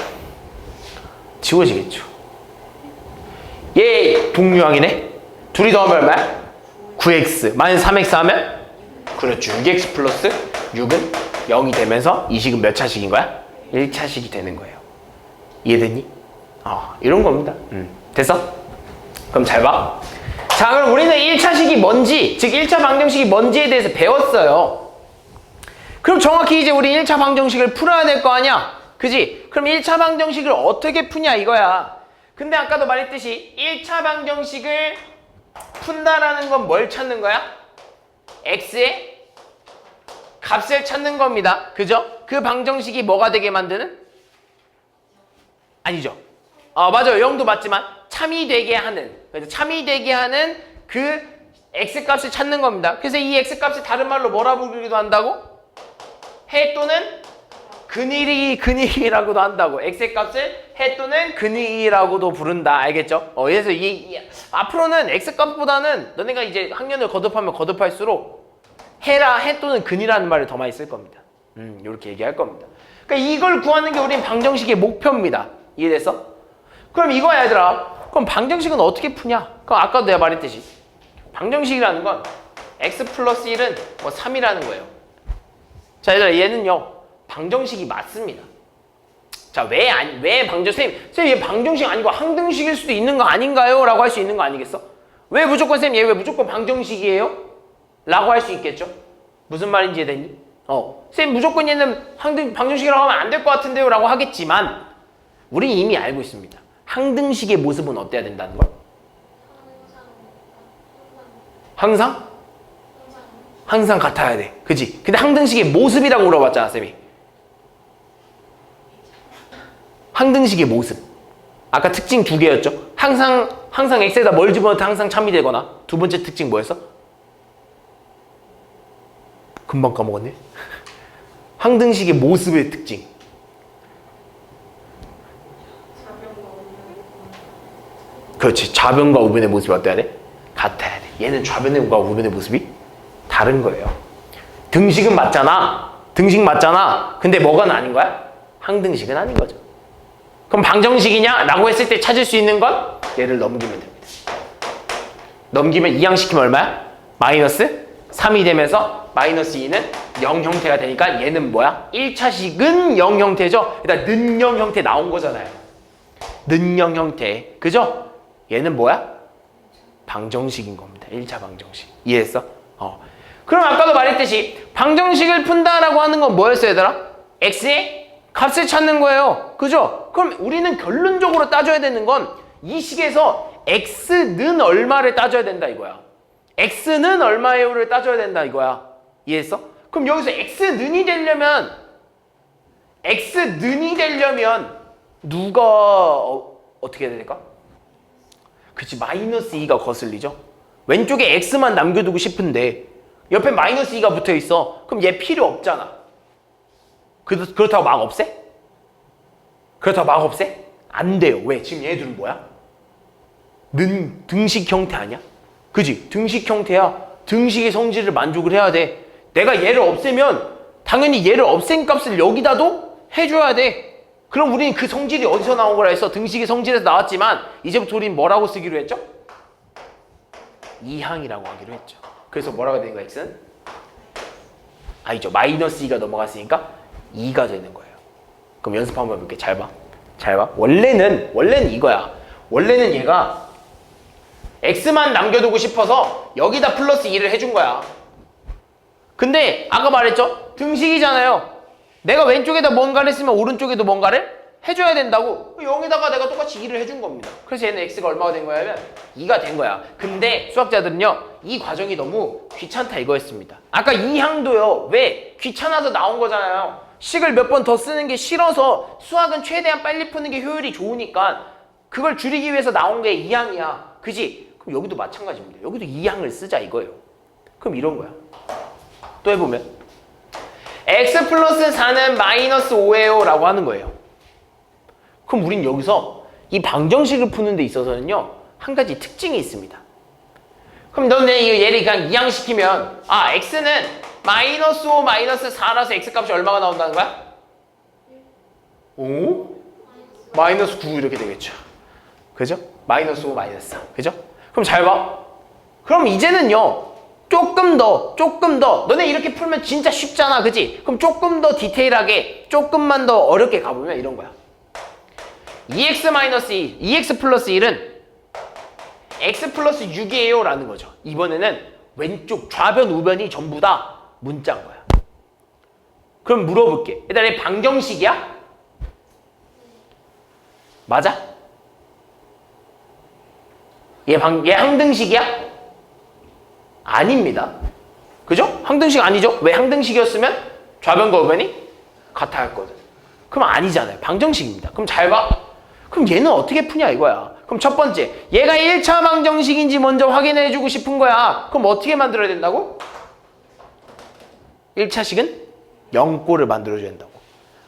Speaker 1: 지워지겠죠. 얘 동류항이네? 둘이 더하면 얼마야? 9x. -3x 하면? 그렇죠. 6x 플러스 6은 0이 되면서 이 식은 몇 차식인 거야? 1차식이 되는 거예요. 이해됐니? 이런 겁니다. 됐어? 그럼 잘 봐. 자, 그럼 우리는 1차식이 뭔지, 즉 1차 방정식이 뭔지에 대해서 배웠어요. 그럼 정확히 이제 우리 1차 방정식을 풀어야 될 거 아니야? 그지? 그럼 1차 방정식을 어떻게 푸냐 이거야. 근데 아까도 말했듯이 1차 방정식을 푼다라는 건 뭘 찾는 거야? x의 값을 찾는 겁니다. 그죠? 그 방정식이 뭐가 되게 만드는? 아니죠. 맞아요. 0도 맞지만 참이 되게 하는, 그래서 참이 되게 하는 그 x값을 찾는 겁니다. 그래서 이 x값을 다른 말로 뭐라 부르기도 한다고? 해 또는 근이라고도 한다고. x값을 해 또는 근이라고도 부른다. 알겠죠? 그래서 앞으로는 x값보다는 너네가 이제 학년을 거듭하면 거듭할수록 해 또는 근이라는 말을 더 많이 쓸 겁니다. 이렇게 얘기할 겁니다. 그러니까 이걸 구하는 게 우린 방정식의 목표입니다. 이해됐어? 그럼 이거야 얘들아. 그럼 방정식은 어떻게 푸냐? 그럼 아까도 내가 말했듯이 방정식이라는 건 x 플러스 1은 뭐 3이라는 거예요. 자 얘들아, 얘는요 방정식이 맞습니다. 자, 왜 선생님 얘 방정식 아니고 항등식일 수도 있는 거 아닌가요? 라고 할 수 있는 거 아니겠어? 왜 무조건 선생님 얘 왜 무조건 방정식이에요? 라고 할 수 있겠죠? 무슨 말인지 이해되니? 선생님 무조건 얘는 방정식이라고 하면 안 될 것 같은데요? 라고 하겠지만 우린 이미 알고 있습니다. 항등식의 모습은 어때야 된다는 걸? 항상? 항상 같아야 돼. 그치? 근데 항등식의 모습이라고 물어봤잖아, 쌤이. 항등식의 모습. 아까 특징 2개였죠? 항상 x에다 뭘 집어넣어도 항상 참이 되거나. 두 번째 특징 뭐였어? 금방 까먹었네. 항등식의 모습의 특징. 그렇지. 좌변과 우변의 모습이 어때야 돼? 같아야 돼. 얘는 좌변과 우변의 모습이 다른 거예요. 등식은 맞잖아. 등식 맞잖아. 근데 뭐가 아닌 거야? 항등식은 아닌 거죠. 그럼 방정식이냐? 라고 했을 때 찾을 수 있는 건 얘를 넘기면 됩니다. 넘기면 이항시키면 얼마야? 마이너스 3이 되면서 마이너스 2는 0 형태가 되니까 얘는 뭐야? 1차식은 0 형태죠? 일단 는0 형태 나온 거잖아요. 는0 형태. 그죠? 얘는 뭐야? 방정식인 겁니다. 1차 방정식. 이해했어? 그럼 아까도 말했듯이 방정식을 푼다라고 하는 건 뭐였어요, 얘들아? x의 값을 찾는 거예요. 그죠? 그럼 우리는 결론적으로 따져야 되는 건 이 식에서 x는 얼마를 따져야 된다 이거야. x는 얼마예요를 따져야 된다 이거야. 이해했어? 그럼 여기서 x는이 되려면 누가 어떻게 해야 될까? 그치, 마이너스 2가 거슬리죠? 왼쪽에 x만 남겨두고 싶은데 옆에 마이너스 2가 붙어있어. 그럼 얘 필요 없잖아. 그렇다고 막 없애? 안 돼요. 왜? 지금 얘들은 뭐야? 등식 형태 아니야? 그지? 등식 형태야. 등식의 성질을 만족을 해야 돼. 내가 얘를 없애면 당연히 얘를 없앤 값을 여기다도 해줘야 돼. 그럼 우리는 그 성질이 어디서 나온 거라 해서 등식의 성질에서 나왔지만 이제부터 우리는 뭐라고 쓰기로 했죠? 이항이라고 하기로 했죠. 그래서 뭐라고 되는 거야, x는? 아니죠. 마이너스 2가 넘어갔으니까 2가 되는 거예요. 그럼 연습 한번 해볼게. 잘 봐. 원래는 이거야. 원래는 얘가 x만 남겨두고 싶어서 여기다 플러스 2를 해준 거야. 근데 아까 말했죠? 등식이잖아요. 내가 왼쪽에다 뭔가를 했으면 오른쪽에도 뭔가를 해줘야 된다고. 0에다가 내가 똑같이 2를 해준 겁니다. 그래서 얘는 x가 얼마가 된 거냐면 2가 된 거야. 근데 수학자들은요, 이 과정이 너무 귀찮다 이거였습니다. 아까 이 항도요, 왜? 귀찮아서 나온 거잖아요. 식을 몇 번 더 쓰는 게 싫어서 수학은 최대한 빨리 푸는 게 효율이 좋으니까 그걸 줄이기 위해서 나온 게 이 항이야. 그지? 그럼 여기도 마찬가지입니다. 여기도 이 항을 쓰자 이거예요. 그럼 이런 거야. 또 해보면 x 플러스 4는 마이너스 5예요 라고 하는 거예요. 그럼 우린 여기서 이 방정식을 푸는 데 있어서는요 한 가지 특징이 있습니다. 그럼 너네 얘를 그냥 이항시키면 x는 마이너스 5 마이너스 4라서 x 값이 얼마가 나온다는 거야? 5? 마이너스 9 이렇게 되겠죠. 그죠? 마이너스 5 마이너스 4. 그죠? 그럼 잘 봐. 그럼 이제는요 조금 더 너네 이렇게 풀면 진짜 쉽잖아. 그지? 그럼 조금 더 디테일하게 조금만 더 어렵게 가보면 이런 거야. 2x 마이너스 2, 2x 플러스 1은 x 플러스 6이에요 라는 거죠. 이번에는 왼쪽 좌변 우변이 전부 다 문자인 거야. 그럼 물어볼게. 일단 얘 방정식이야? 맞아? 얘 항등식이야? 아닙니다. 그죠? 항등식 아니죠? 왜 항등식이었으면 좌변과 우변이 같아 했거든. 그럼 아니잖아요. 방정식입니다. 그럼 잘 봐. 그럼 얘는 어떻게 푸냐 이거야. 그럼 첫 번째, 얘가 1차 방정식인지 먼저 확인해주고 싶은 거야. 그럼 어떻게 만들어야 된다고? 1차식은 0꼴을 만들어줘야 된다고.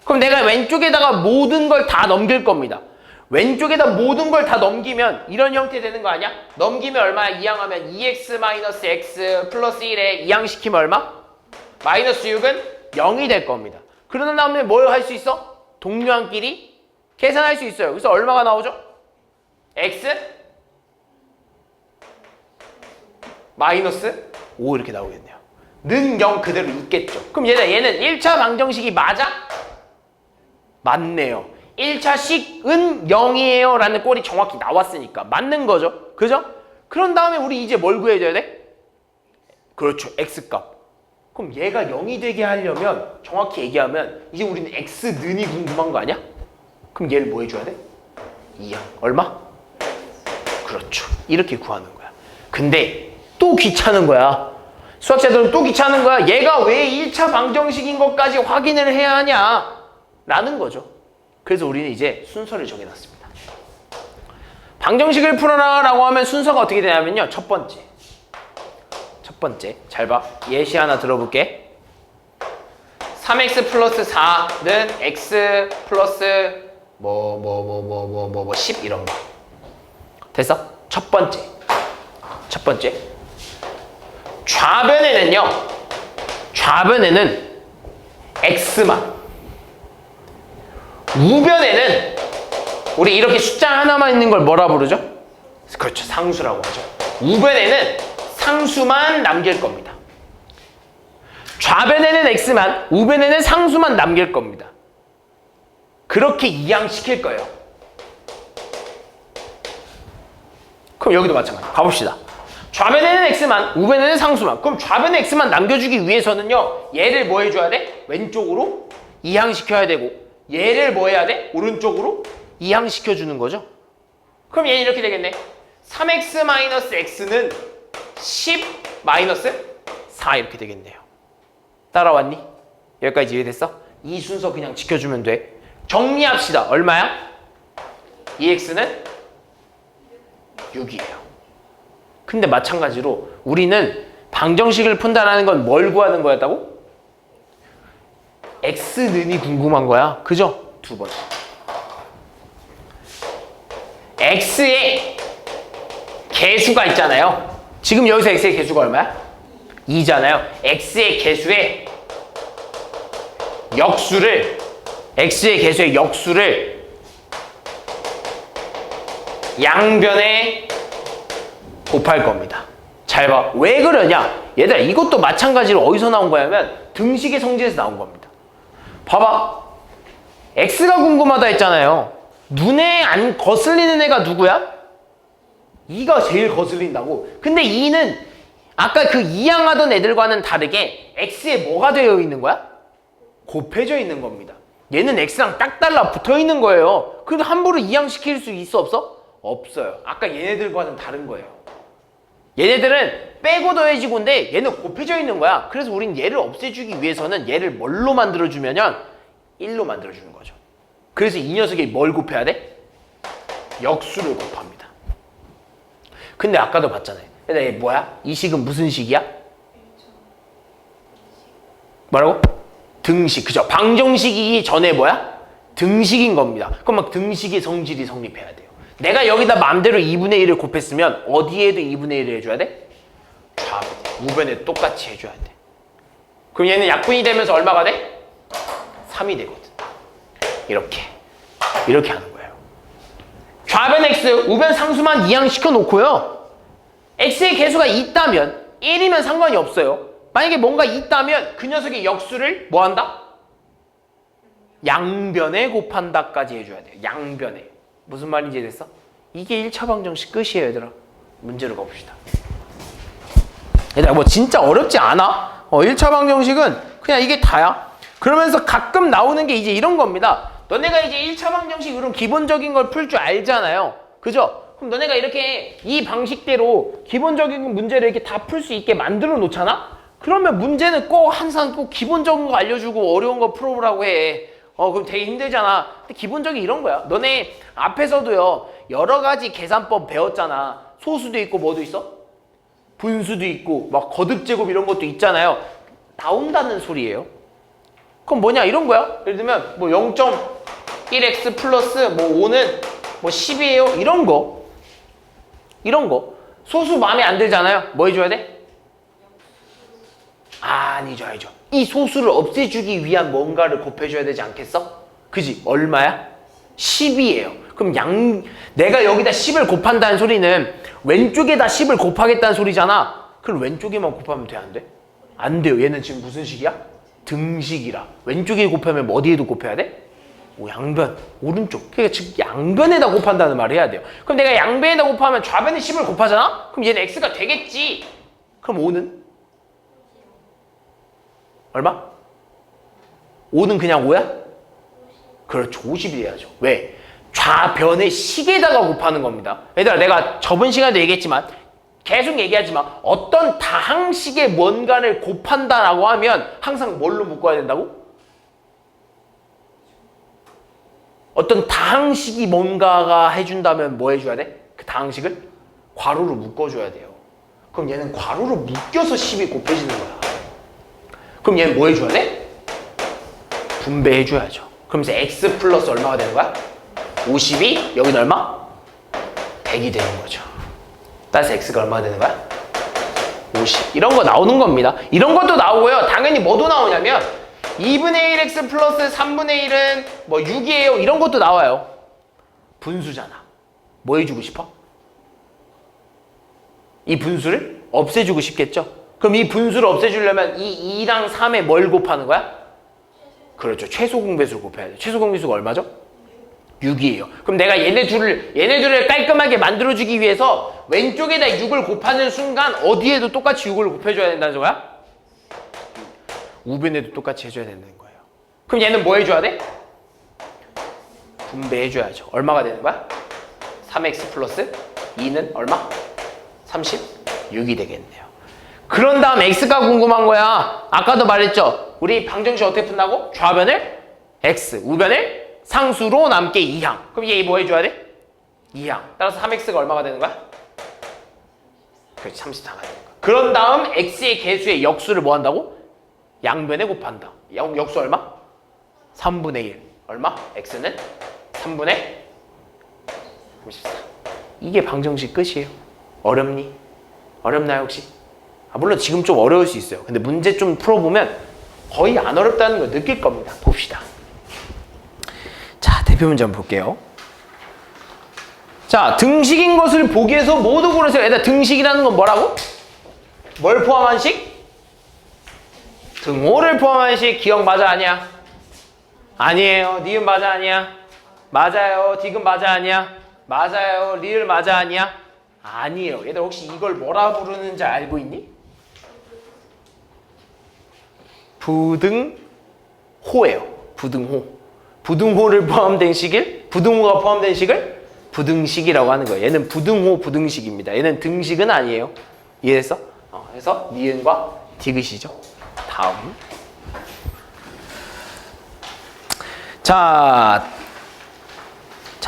Speaker 1: 그럼 내가 왼쪽에다가 모든 걸 다 넘길 겁니다. 왼쪽에다 모든 걸 다 넘기면 이런 형태 되는 거 아니야? 넘기면 얼마야? 이항하면 2x-x 플러스 1에 이항시키면 얼마? 마이너스 6은 0이 될 겁니다. 그러는 다음에 뭘 할 수 있어? 동료항끼리 계산할 수 있어요. 그래서 얼마가 나오죠? x 마이너스 5 이렇게 나오겠네요. 는 0 그대로 있겠죠. 그럼 얘는 1차 방정식이 맞아? 맞네요. 1차식은 0이에요 라는 꼴이 정확히 나왔으니까 맞는 거죠. 그죠? 그런 다음에 우리 이제 뭘 구해줘야 돼? 그렇죠. x값. 그럼 얘가 0이 되게 하려면 정확히 얘기하면 이제 우리는 x는이 궁금한 거 아니야? 그럼 얘를 뭐 해줘야 돼? 2항. 얼마? 그렇죠. 이렇게 구하는 거야. 근데 또 귀찮은 거야. 수학자들은 또 귀찮은 거야. 얘가 왜 1차 방정식인 것까지 확인을 해야 하냐? 라는 거죠. 그래서 우리는 이제 순서를 정해놨습니다. 방정식을 풀어라 라고 하면 순서가 어떻게 되냐면요. 첫 번째 잘 봐. 예시 하나 들어볼게. 3x 플러스 4는 x 플러스 10 이런 거. 됐어? 첫 번째 좌변에는 x만, 우변에는 우리 이렇게 숫자 하나만 있는 걸 뭐라 부르죠? 그렇죠. 상수라고 하죠. 우변에는 상수만 남길 겁니다. 좌변에는 x만, 우변에는 상수만 남길 겁니다. 그렇게 이항시킬 거예요. 그럼 여기도 마찬가지. 가봅시다. 좌변에는 x만, 우변에는 상수만. 그럼 좌변에 x만 남겨주기 위해서는요. 얘를 뭐 해줘야 돼? 왼쪽으로 이항시켜야 되고 얘를 뭐 해야 돼? 오른쪽으로 이항시켜주는 거죠. 그럼 얘는 이렇게 되겠네. 3x-x는 10-4 이렇게 되겠네요. 따라왔니? 여기까지 이해됐어? 이 순서 그냥 지켜주면 돼. 정리합시다. 얼마야? 2x는 6이에요. 근데 마찬가지로 우리는 방정식을 푼다라는 건 뭘 구하는 거였다고? x는이 궁금한 거야. 그죠? 두 번. x의 개수가 있잖아요. 지금 여기서 x의 개수가 얼마야? 2잖아요. x의 개수의 역수를 양변에 곱할 겁니다. 잘 봐. 왜 그러냐? 얘들아, 이것도 마찬가지로 어디서 나온 거냐면 등식의 성질에서 나온 겁니다. 봐봐. x가 궁금하다 했잖아요. 눈에 안 거슬리는 애가 누구야? 2가 제일 거슬린다고. 근데 2는 아까 그 이항하던 애들과는 다르게 x에 뭐가 되어 있는 거야? 곱해져 있는 겁니다. 얘는 x랑 딱 달라 붙어 있는 거예요. 그래도 함부로 이항시킬 수 있어 없어? 없어요. 아까 얘네들과는 다른 거예요. 얘네들은 빼고 더해지고인데 얘는 곱해져 있는 거야. 그래서 우린 얘를 없애주기 위해서는 얘를 뭘로 만들어주면요? 1로 만들어주는 거죠. 그래서 이 녀석이 뭘 곱해야 돼? 역수를 곱합니다. 근데 아까도 봤잖아요. 근데 얘 뭐야? 이 식은 무슨 식이야? 뭐라고? 등식. 그죠? 방정식이기 전에 뭐야? 등식인 겁니다. 그럼 막 등식의 성질이 성립해야 돼요. 내가 여기다 마음대로 2분의 1을 곱했으면 어디에도 2분의 1을 해줘야 돼? 좌변. 우변에 똑같이 해줘야 돼. 그럼 얘는 약분이 되면서 얼마가 돼? 3이 되거든. 이렇게 하는 거예요. 좌변 x, 우변 상수만 이항시켜 놓고요. x의 개수가 있다면 1이면 상관이 없어요. 만약에 뭔가 있다면 그 녀석의 역수를 뭐 한다? 양변에 곱한다까지 해줘야 돼요. 양변에. 무슨 말인지 됐어? 이게 1차 방정식 끝이에요, 얘들아. 문제로 가봅시다. 얘들아, 뭐 진짜 어렵지 않아? 1차 방정식은 그냥 이게 다야. 그러면서 가끔 나오는 게 이제 이런 겁니다. 너네가 이제 1차 방정식 이런 기본적인 걸 풀 줄 알잖아요. 그죠? 그럼 너네가 이렇게 이 방식대로 기본적인 문제를 이렇게 다 풀 수 있게 만들어 놓잖아? 그러면 문제는 꼭 항상 꼭 기본적인 거 알려주고 어려운 거 풀어보라고 해. 그럼 되게 힘들잖아. 근데 기본적인 이런 거야. 너네 앞에서도요, 여러 가지 계산법 배웠잖아. 소수도 있고 뭐도 있어? 분수도 있고 막 거듭제곱 이런 것도 있잖아요. 나온다는 소리예요. 그럼 뭐냐 이런 거야. 예를 들면 뭐 0.1x 플러스 뭐 5는 뭐 10이에요. 이런 거. 소수 마음에 안 들잖아요. 뭐 해줘야 돼? 아니죠. 이 소수를 없애주기 위한 뭔가를 곱해줘야 되지 않겠어? 그지? 얼마야? 10이에요. 그럼 내가 여기다 10을 곱한다는 소리는 왼쪽에다 10을 곱하겠다는 소리잖아. 그럼 왼쪽에만 곱하면 돼? 안 돼? 안 돼요. 얘는 지금 무슨 식이야? 등식이라. 왼쪽에 곱하면 뭐 어디에도 곱해야 돼? 양변, 오른쪽. 그러니까 즉 양변에다 곱한다는 말을 해야 돼요. 그럼 내가 양변에다 곱하면 좌변에 10을 곱하잖아? 그럼 얘는 x가 되겠지. 그럼 5는? 얼마? 5는 그냥 5야? 그렇죠. 50이 돼야죠. 왜? 좌변의 식에다가 곱하는 겁니다. 얘들아, 내가 저번 시간에도 얘기했지만 계속 얘기하지만 어떤 다항식의 뭔가를 곱한다라고 하면 항상 뭘로 묶어야 된다고? 어떤 다항식이 뭔가가 해준다면 뭐 해줘야 돼? 그 다항식을 괄호로 묶어줘야 돼요. 그럼 얘는 괄호로 묶여서 10이 곱해지는 거야. 그럼 얘는 뭐 해줘야 돼? 분배해줘야죠. 그러면서 x 플러스 얼마가 되는 거야? 50이 여기는 얼마? 100이 되는 거죠. 따라서 x가 얼마가 되는 거야? 50. 이런 거 나오는 겁니다. 이런 것도 나오고요. 당연히 뭐도 나오냐면 2분의 1x 플러스 3분의 1은 뭐 6이에요. 이런 것도 나와요. 분수잖아. 뭐 해주고 싶어? 이 분수를 없애주고 싶겠죠? 그럼 이 분수를 없애주려면 이 2랑 3에 뭘 곱하는 거야? 그렇죠. 최소 공배수를 곱해야 돼. 최소 공배수가 얼마죠? 6이에요. 그럼 내가 얘네 둘을 깔끔하게 만들어주기 위해서 왼쪽에다 6을 곱하는 순간 어디에도 똑같이 6을 곱해줘야 된다는 거야? 우변에도 똑같이 해줘야 된다는 거예요. 그럼 얘는 뭐 해줘야 돼? 분배해줘야죠. 얼마가 되는 거야? 3x 플러스 2는 얼마? 36이 되겠네요. 그런 다음 x가 궁금한 거야. 아까도 말했죠. 우리 방정식 어떻게 푼다고? 좌변을 x, 우변을 상수로 남게 2항. 그럼 얘 뭐 해줘야 돼? 2항. 따라서 3x가 얼마가 되는 거야? 그렇지, 34가 되는 거야. 그런 다음 x의 개수의 역수를 뭐 한다고? 양변에 곱한다. 역수 얼마? 3분의 1. 얼마? x는 3분의 34. 이게 방정식 끝이에요. 어렵니? 어렵나요 혹시? 물론 지금 좀 어려울 수 있어요. 근데 문제 좀 풀어보면 거의 안 어렵다는 걸 느낄 겁니다. 봅시다. 자, 대표 문제 한번 볼게요. 자, 등식인 것을 보기 위해서 모두 고르세요. 얘들아, 등식이라는 건 뭐라고? 뭘 포함한 식? 등호를 포함한 식. 기억 맞아 아니야? 아니에요. 니은 맞아 아니야? 맞아요. 디귿 맞아 아니야? 맞아요. 리을 맞아 아니야? 아니에요. 얘들 혹시 이걸 뭐라 부르는지 알고 있니? 부등호예요. 부등호. 부등호를 포함된 식을, 부등호가 포함된 식을 부등식이라고 하는 거예요. 얘는 부등호, 부등식입니다. 얘는 등식은 아니에요. 이해했어? 그래서 니은과 디귿이죠. 다음. 자,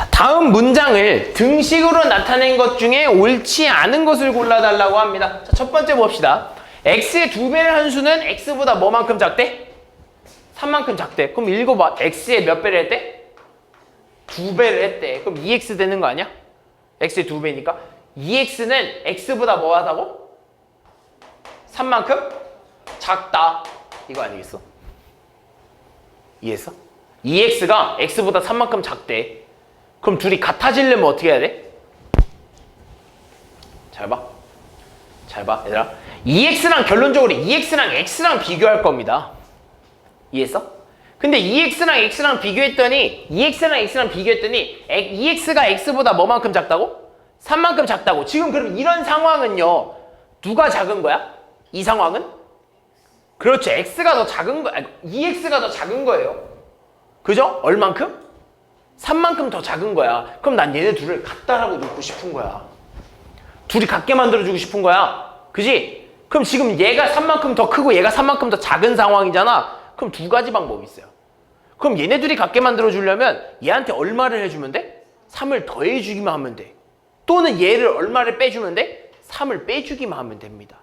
Speaker 1: 자, 다음 문장을 등식으로 나타낸 것 중에 옳지 않은 것을 골라달라고 합니다. 자, 첫 번째 봅시다. x의 2배를 한 수는 x보다 뭐만큼 작대? 3만큼 작대. 그럼 읽어봐. x의 몇 배를 했대? 2배를 했대. 그럼 2x 되는 거 아니야? x의 2배니까 2x는 x보다 뭐 하다고? 3만큼 작다. 이거 아니겠어? 이해했어? 2x가 x보다 3만큼 작대. 그럼 둘이 같아지려면 어떻게 해야 돼? 잘 봐. 잘 봐, 얘들아. 2x랑 결론적으로 2x랑 x랑 비교할 겁니다. 이해했어? 근데 2x랑 x랑 비교했더니 2x랑 x랑 비교했더니 2x가 x보다 뭐만큼 작다고? 3만큼 작다고. 지금 그럼 이런 상황은요. 누가 작은 거야? 이 상황은? 그렇죠. x가 더 작은 거, 2x가 더 작은 거예요. 그죠? 얼만큼? 3만큼 더 작은 거야. 그럼 난 얘네 둘을 같다라고 놓고 싶은 거야. 둘이 같게 만들어주고 싶은 거야. 그지? 그럼 지금 얘가 3만큼 더 크고 얘가 3만큼 더 작은 상황이잖아. 그럼 두 가지 방법이 있어요. 그럼 얘네 둘이 같게 만들어주려면 얘한테 얼마를 해주면 돼? 3을 더해주기만 하면 돼. 또는 얘를 얼마를 빼주면 돼? 3을 빼주기만 하면 됩니다.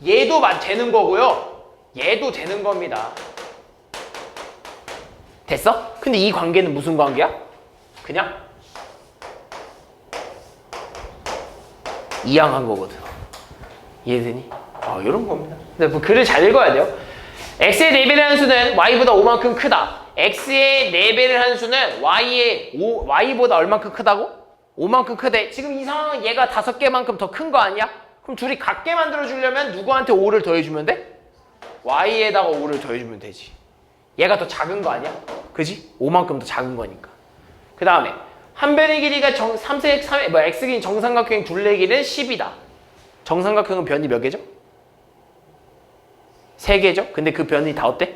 Speaker 1: 얘도 되는 거고요. 얘도 되는 겁니다. 됐어? 근데 이 관계는 무슨 관계야? 그냥 이양한 거거든. 이해되니? 이런 겁니다. 근데 뭐 글을 잘 읽어야 돼요. x의 4배를 한 수는 y보다 5만큼 크다. x의 4배를 한 수는 y보다 얼만큼 크다고? 5만큼 크대. 지금 이 상황은 얘가 5개만큼 더 큰 거 아니야? 그럼 둘이 같게 만들어주려면 누구한테 5를 더해주면 돼? y에다가 5를 더해주면 되지. 얘가 더 작은 거 아니야? 그지? 5만큼 더 작은 거니까. 그 다음에 한 변의 길이가 x긴 정삼각형 둘레 길이는 10이다. 정삼각형은 변이 몇 개죠? 3개죠? 근데 그 변이 다 어때?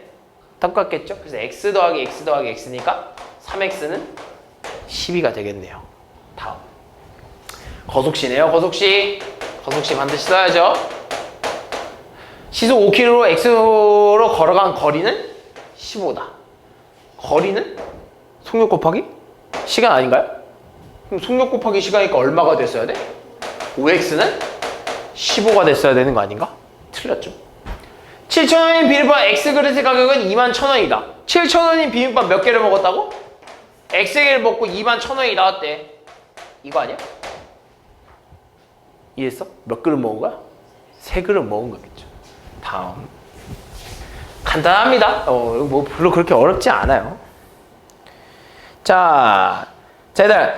Speaker 1: 똑같겠죠? 그래서 x 더하기 x 더하기 x니까 3x는 12가 되겠네요. 다음 거속시네요. 거속시 반드시 써야죠. 시속 5km로 x로 걸어간 거리는 15다. 거리는 속력 곱하기 시간 아닌가요? 그럼 속력 곱하기 시간이니까 얼마가 됐어야 돼? 5x는 15가 됐어야 되는 거 아닌가? 틀렸죠. 7,000원인 비빔밥 X그릇의 가격은 21,000원이다. 7,000원인 비빔밥 몇 개를 먹었다고? X개를 먹고 21,000원이 나왔대. 이거 아니야? 이해했어? 몇 그릇 먹은 거야? 3그릇 먹은 거겠죠. 다음 간단합니다. 뭐 별로 그렇게 어렵지 않아요. 자, 얘들아,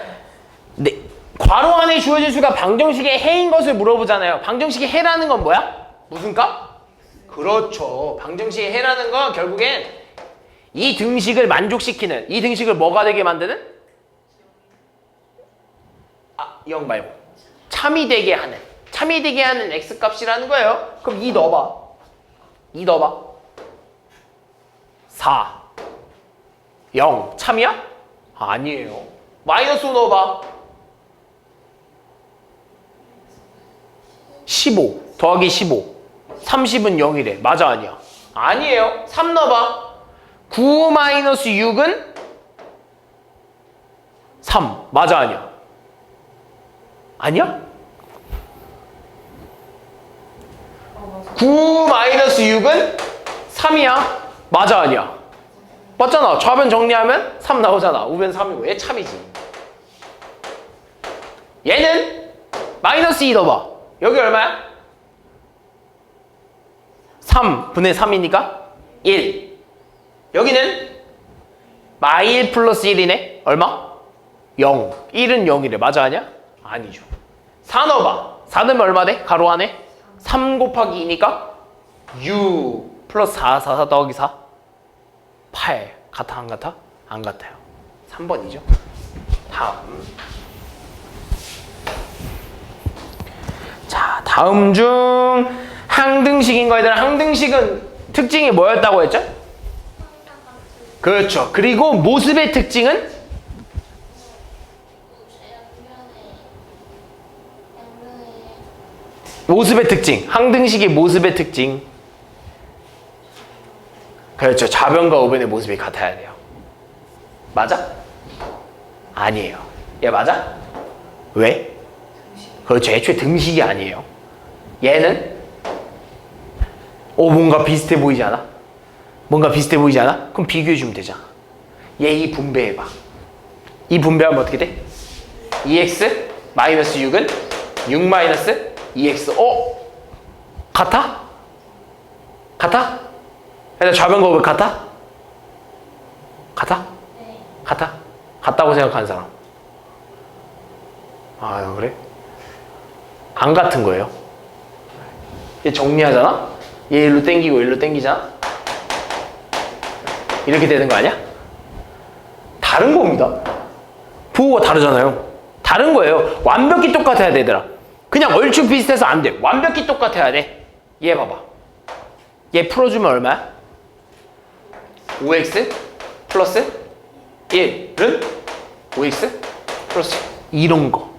Speaker 1: 괄호 안에 주어진 수가 방정식의 해인 것을 물어보잖아요. 방정식의 해라는 건 뭐야? 무슨 값? 그렇죠. 방정식의 해라는 건 결국엔 이 등식을 만족시키는, 이 등식을 뭐가 되게 만드는? 0 말고 참이 되게 하는 x값이라는 거예요. 그럼 2 넣어봐. 4 0 참이야? 아니에요. 마이너스 5 넣어봐. 15 더하기 15 30은 0이래. 맞아 아니야? 아니에요. 3 넣어봐. 9 마이너스 6은 3. 맞아 아니야? 아니야? 9 마이너스 6은 3이야. 맞아 아니야? 맞잖아. 좌변 정리하면 3 나오잖아. 우변 3이고 얘 참이지. 얘는 마이너스 2 넣어봐. 여기 얼마야? 3분의 3이니까 1. 여기는 마일 플러스 1이네. 얼마? 0. 1은 0이래. 맞아 아니야? 아니죠. 4 넣어봐. 4 넣으면 얼마 돼? 가로 안에? 3 곱하기 2니까 6 플러스 4 더하기 4 8. 같아 안 같아? 안 같아요. 3번이죠. 다음. 자, 다음 중 항등식인 거. 얘들아, 항등식은 특징이 뭐였다고 했죠? 그렇죠. 그리고 모습의 특징은? 모습의 특징. 항등식의 모습의 특징. 그렇죠. 좌변과 우변의 모습이 같아야 돼요. 맞아? 아니에요. 얘 맞아? 왜? 그렇죠. 애초에 등식이 아니에요. 얘는 뭔가 비슷해 보이지 않아? 뭔가 비슷해 보이지 않아? 그럼 비교해주면 되잖아. 얘 이 분배해봐. 이 분배하면 어떻게 돼? 2x 마이너스 6은 6 마이너스 2x. 같아? 같아? 일단 좌변곱은 같아? 같아?
Speaker 2: 네.
Speaker 1: 같아? 같다고 생각하는 사람. 아, 그래? 안 같은 거예요. 얘 정리하잖아? 얘 일로 땡기고 일로 땡기잖아? 이렇게 되는 거 아니야? 다른 겁니다. 부호가 다르잖아요. 다른 거예요. 완벽히 똑같아야 되더라. 그냥 얼추 비슷해서 안 돼. 완벽히 똑같아야 돼. 얘 봐봐. 얘 풀어주면 얼마야? 5x 플러스 1은 5x 플러스 이런 거.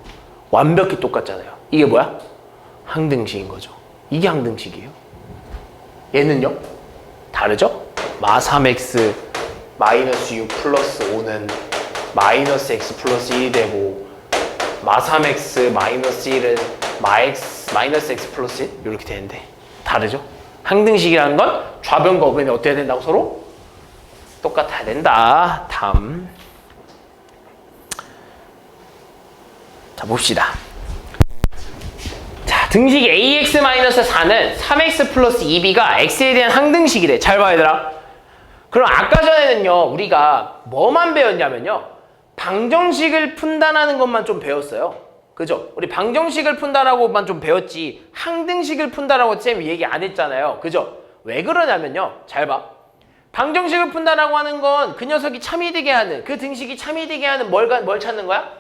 Speaker 1: 완벽히 똑같잖아요. 이게 뭐야? 항등식인 거죠. 이게 항등식이에요. 얘는요? 다르죠? 마 3x 마이너스 6 플러스 5는 마이너스 x 플러스 1이 되고 마 3x 마이너스 1은 마이너스 x 플러스 1 이렇게 되는데 다르죠? 항등식이라는 건 좌변과 우변이 어떻게 된다고 서로? 똑같아야 된다. 다음 자 봅시다. 자 등식 ax-4는 3x 플러스 2b가 x에 대한 항등식이래. 잘 봐 얘들아. 그럼 아까 전에는요 우리가 뭐만 배웠냐면요 방정식을 푼다라는 것만 좀 배웠어요. 그죠? 우리 방정식을 푼다라고만 좀 배웠지 항등식을 푼다라고 쌤이 얘기 안 했잖아요. 그죠? 왜 그러냐면요 잘 봐. 방정식을 푼다라고 하는 건 그 녀석이 참이 되게 하는 그 등식이 참이 되게 하는 뭘 찾는 거야?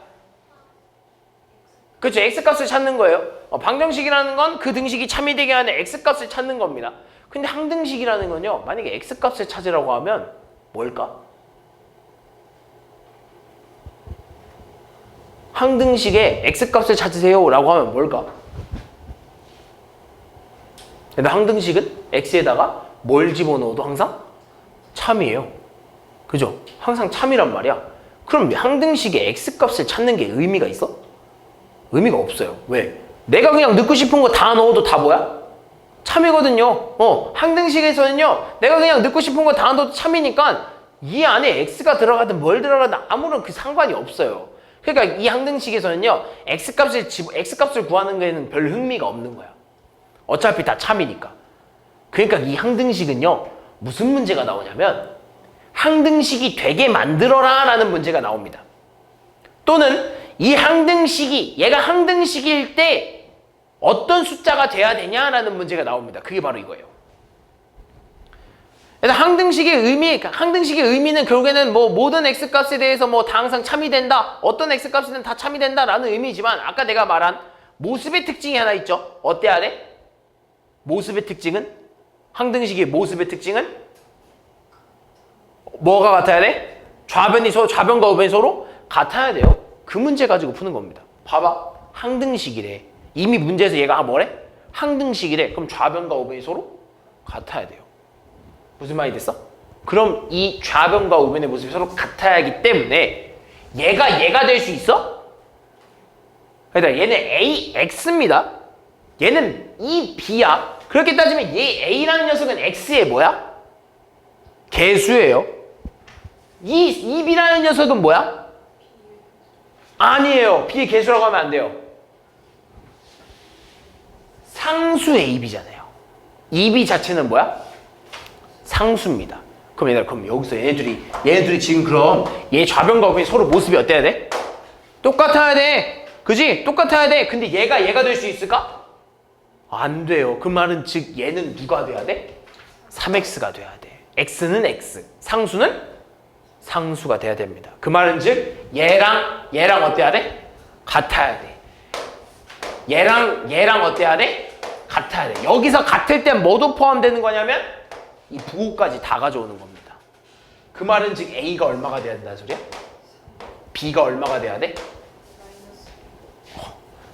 Speaker 1: 그렇죠. x값을 찾는 거예요. 방정식이라는 건 그 등식이 참이 되게 하는 x값을 찾는 겁니다. 근데 항등식이라는 건요 만약에 x값을 찾으라고 하면 뭘까? 항등식에 x값을 찾으세요 라고 하면 뭘까? 근데 항등식은 x에다가 뭘 집어넣어도 항상 참이에요. 그죠? 항상 참이란 말이야. 그럼 항등식에 x값을 찾는 게 의미가 있어? 의미가 없어요. 왜? 내가 그냥 넣고 싶은 거 다 넣어도 다 뭐야? 참이거든요. 항등식에서는요 내가 그냥 넣고 싶은 거 다 넣어도 참이니까 이 안에 x가 들어가든 뭘 들어가든 아무런 그 상관이 없어요. 그러니까 이 항등식에서는요 x값을 구하는 거에는 별 흥미가 없는 거야. 어차피 다 참이니까. 그러니까 이 항등식은요 무슨 문제가 나오냐면 항등식이 되게 만들어라 라는 문제가 나옵니다. 또는 이 항등식이 얘가 항등식일 때 어떤 숫자가 돼야 되냐라는 문제가 나옵니다. 그게 바로 이거예요. 그래서 항등식의 의미는 결국에는 뭐 모든 x값에 대해서 뭐 다 항상 참이 된다. 어떤 x값이든 다 참이 된다라는 의미지만 아까 내가 말한 모습의 특징이 하나 있죠. 어때야 돼? 모습의 특징은? 항등식의 모습의 특징은? 뭐가 같아야 돼? 좌변과 우변이 서로 같아야 돼요. 그 문제 가지고 푸는 겁니다. 봐봐. 항등식이래. 이미 문제에서 얘가 뭐래? 항등식이래. 그럼 좌변과 우변이 서로 같아야 돼요. 무슨 말이 됐어? 그럼 이 좌변과 우변의 모습이 서로 같아야 하기 때문에 얘가 될 수 있어? 그러니까 얘는 AX입니다. 얘는 EB야. 그렇게 따지면 얘 A라는 녀석은 X의 뭐야? 개수예요. 이 B라는 녀석은 뭐야? 아니에요. B의 개수라고 하면 안 돼요. 상수 AB잖아요. EB 자체는 뭐야? 상수입니다. 그럼 여기서 얘네들이 지금 그럼 얘 좌변과 우변이 서로 모습이 어때야 돼? 똑같아야 돼. 그지? 똑같아야 돼. 근데 얘가 될 수 있을까? 안 돼요. 그 말은 즉 얘는 누가 돼야 돼? 3x가 돼야 돼. x는 x, 상수는 상수가 돼야 됩니다. 그 말은 즉 얘랑 어때야 돼? 같아야 돼. 얘랑 어때야 돼? 같아야 돼. 여기서 같을 땐 뭐도 포함되는 거냐면 이 부호까지 다 가져오는 겁니다. 그 말은 즉 A가 얼마가 돼야 된다는 소리야? B가 얼마가 돼야 돼?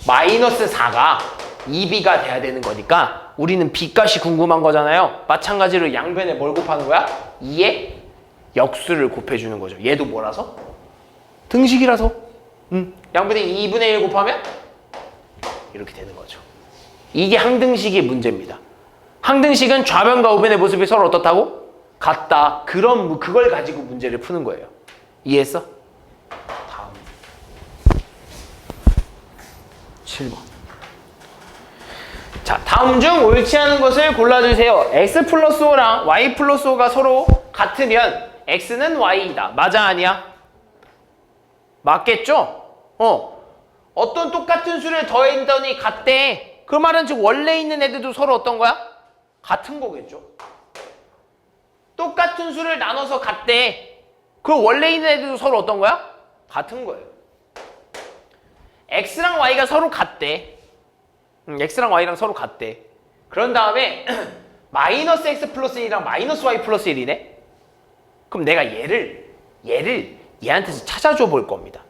Speaker 1: 마이너스 4가 2B가 돼야 되는 거니까 우리는 B값이 궁금한 거잖아요. 마찬가지로 양변에 뭘 곱하는 거야? 2의 역수를 곱해주는 거죠. 얘도 뭐라서? 등식이라서. 양분의 2분의 1 곱하면 이렇게 되는 거죠. 이게 항등식의 문제입니다. 항등식은 좌변과 우변의 모습이 서로 어떻다고? 같다. 그걸 가지고 문제를 푸는 거예요. 이해했어? 다음 7번. 자, 다음 중 옳지 않은 것을 골라주세요. x 플러스 5랑 y 플러스 5가 서로 같으면 x는 y이다. 맞아 아니야? 맞겠죠? 어떤 똑같은 수를 더했더니 같대. 그 말은 즉 원래 있는 애들도 서로 어떤 거야? 같은 거겠죠. 똑같은 수를 나눠서 같대. 그 원래 있는 애들도 서로 어떤 거야? 같은 거예요. x랑 y가 서로 같대. x랑 y랑 서로 같대. 그런 다음에 마이너스 x 플러스 1이랑 마이너스 y 플러스 1이네. 그럼 내가 얘를 얘한테서 찾아줘 볼 겁니다.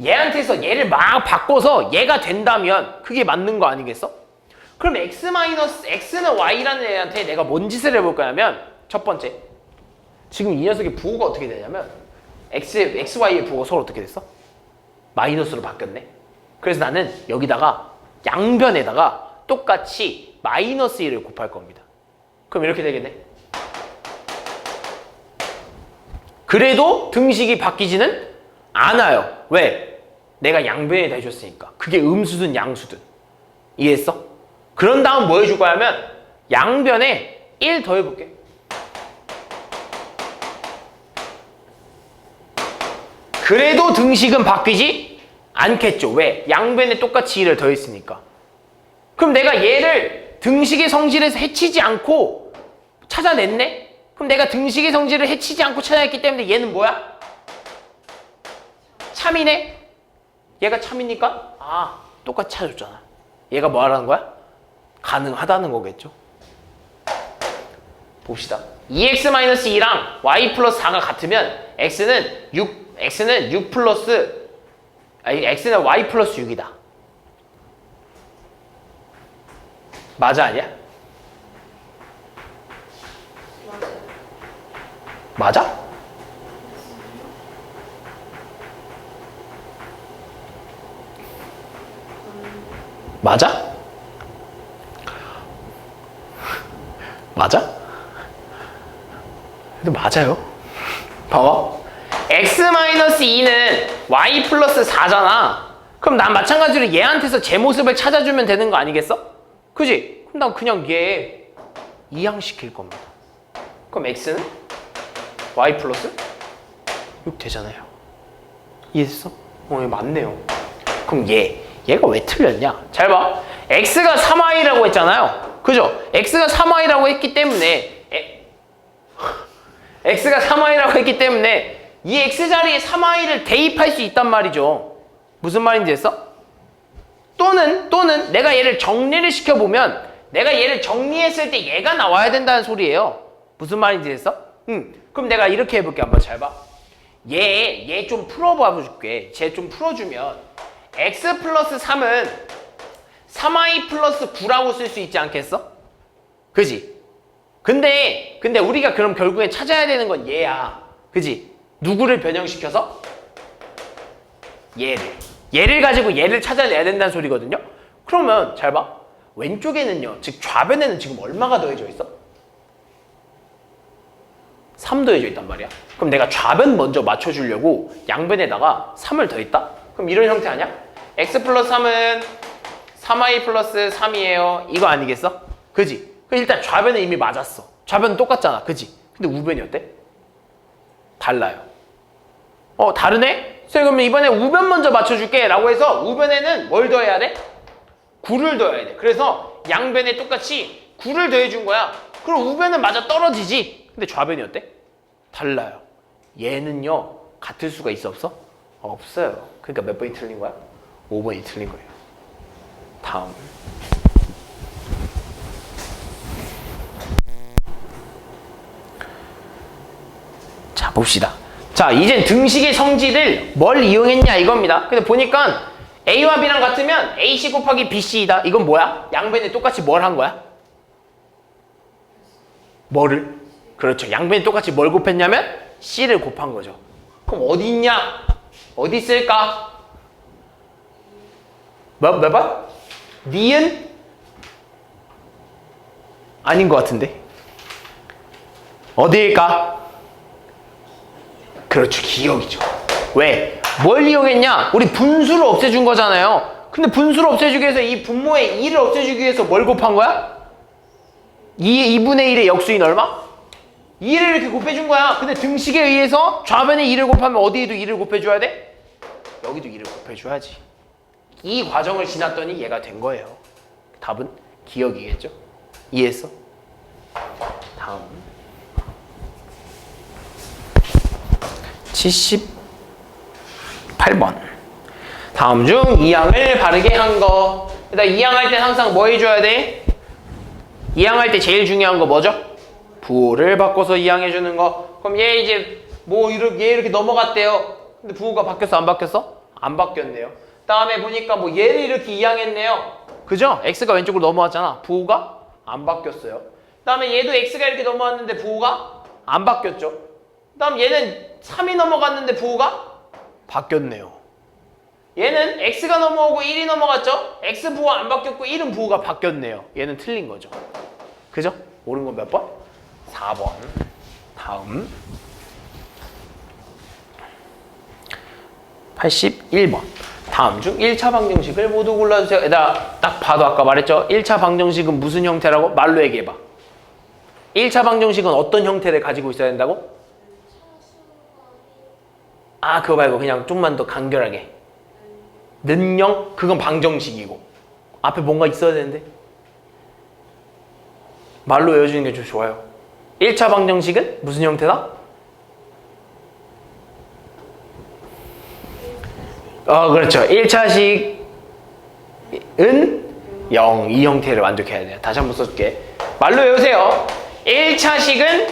Speaker 1: 얘한테서 얘를 막 바꿔서 얘가 된다면 그게 맞는 거 아니겠어? 그럼 x는 y라는 애한테 내가 뭔 짓을 해볼 거냐면 첫 번째, 지금 이 녀석의 부호가 어떻게 되냐면 xy의 부호가 서로 어떻게 됐어? 마이너스로 바뀌었네. 그래서 나는 여기다가 양변에다가 똑같이 마이너스 1을 곱할 겁니다. 그럼 이렇게 되겠네. 그래도 등식이 바뀌지는 않아요. 왜? 내가 양변에다 해줬으니까. 그게 음수든 양수든. 이해했어? 그런 다음 뭐 해줄 거야 하면 양변에 1 더해볼게. 그래도 등식은 바뀌지 않겠죠. 왜? 양변에 똑같이 1을 더했으니까. 그럼 내가 얘를 등식의 성질에서 해치지 않고 찾아냈네? 그럼 내가 등식의 성질을 해치지 않고 찾아냈기 때문에 얘는 뭐야? 참이네? 얘가 참이니까? 똑같이 찾아줬잖아. 얘가 뭐 하라는 거야? 가능하다는 거겠죠. 봅시다. 2x-2랑 y 플러스 4가 같으면 x는 6 플러스 x는 y 플러스 6이다. 맞아 아니야? 맞아? 맞아? 맞아? 근데 맞아요. 봐봐. x-2는 y 플러스 4잖아. 그럼 난 마찬가지로 얘한테서 제 모습을 찾아주면 되는 거 아니겠어? 그지? 그럼 난 그냥 얘 이항시킬 겁니다. 그럼 x는 y 플러스 6 되잖아요. 이해했어? 맞네요. 그럼 얘가 왜 틀렸냐? 잘 봐. x가 3y라고 했잖아요. 그죠? x가 3y라고 했기 때문에 x가 3y라고 했기 때문에 이 x 자리에 3y를 대입할 수 있단 말이죠. 무슨 말인지 했어? 또는 내가 얘를 정리를 시켜보면 내가 얘를 정리했을 때 얘가 나와야 된다는 소리예요. 무슨 말인지 했어? 그럼 내가 이렇게 해볼게. 한번 잘 봐. 얘 좀 풀어봐 줄게. 쟤 좀 풀어주면 x 플러스 3은 3y 플러스 9라고 쓸 수 있지 않겠어? 그지? 근데 우리가 그럼 결국엔 찾아야 되는 건 얘야. 그지? 누구를 변형시켜서? 얘를 가지고 얘를 찾아내야 된다는 소리거든요. 그러면 잘 봐. 왼쪽에는요. 즉 좌변에는 지금 얼마가 더해져 있어? 3 더해져 있단 말이야. 그럼 내가 좌변 먼저 맞춰주려고 양변에다가 3을 더했다? 그럼 이런 형태 아니야? x 플러스 3은 3y 플러스 3이에요. 이거 아니겠어? 그지? 일단 좌변은 이미 맞았어. 좌변은 똑같잖아. 그지? 근데 우변이 어때? 달라요. 다르네? 그러면 이번에 우변 먼저 맞춰줄게 라고 해서 우변에는 뭘 더해야 돼? 9를 더해야 돼. 그래서 양변에 똑같이 9를 더해준 거야. 그럼 우변은 맞아 떨어지지. 근데 좌변이 어때? 달라요. 얘는요 같을 수가 있어 없어? 없어요. 그러니까 몇 번이 틀린 거야? 5번이 틀린 거예요. 다음. 자 봅시다. 자 이젠 등식의 성질을 뭘 이용했냐 이겁니다. 근데 보니까 A와 B랑 같으면 AC 곱하기 BC이다. 이건 뭐야? 양변에 똑같이 뭘 한 거야? 뭐를? 그렇죠. 양변에 똑같이 뭘 곱했냐면 C를 곱한 거죠. 그럼 어디 있냐? 어디 있을까? 몇 번? 니은? 아닌 것 같은데. 어디일까? 그렇죠. 기억이죠. 왜? 뭘 이용했냐? 우리 분수를 없애준 거잖아요. 근데 분수를 없애주기 위해서 이 분모의 2를 없애주기 위해서 뭘 곱한 거야? 2분의 1의 역수인 얼마? 2를 이렇게 곱해준 거야. 근데 등식에 의해서 좌변에 2를 곱하면 어디에도 2를 곱해줘야 돼? 여기도 2를 곱해줘야지. 이 과정을 지났더니 얘가 된 거예요. 답은 기억이겠죠? 이해했어? 다음 78번. 다음 중 2항을 바르게 한 거. 일단 2항 할 때 항상 뭐 해줘야 돼? 2항 할 때 제일 중요한 거 뭐죠? 부호를 바꿔서 2항 해주는 거. 그럼 얘 이제 뭐 얘 이렇게 넘어갔대요. 근데 부호가 바뀌었어 안 바뀌었어? 안 바뀌었네요. 다음에 보니까 뭐 얘를 이렇게 2항 했네요. 그죠? x가 왼쪽으로 넘어왔잖아. 부호가 안 바뀌었어요. 다음에 얘도 x가 이렇게 넘어왔는데 부호가 안 바뀌었죠. 다음 얘는 3이 넘어갔는데 부호가 바뀌었네요. 얘는 x가 넘어오고 1이 넘어갔죠? x 부호 안 바뀌었고 1은 부호가 바뀌었네요. 얘는 틀린 거죠. 그죠? 옳은 건 몇 번? 4번. 다음 81번. 다음 중 1차 방정식을 모두 골라주세요. 얘들아 딱 봐도 아까 말했죠? 1차 방정식은 무슨 형태라고? 말로 얘기해봐. 1차 방정식은 어떤 형태를 가지고 있어야 된다고? 아 그거 말고 그냥 좀만 더 간결하게. 는영? 그건 방정식이고 앞에 뭔가 있어야 되는데 말로 외워주는 게 좀 좋아요. 1차 방정식은 무슨 형태다? 그렇죠. 1차식은 0, 이 형태를 만족해야 돼요. 다시 한번 써줄게. 말로 외우세요. 1차식은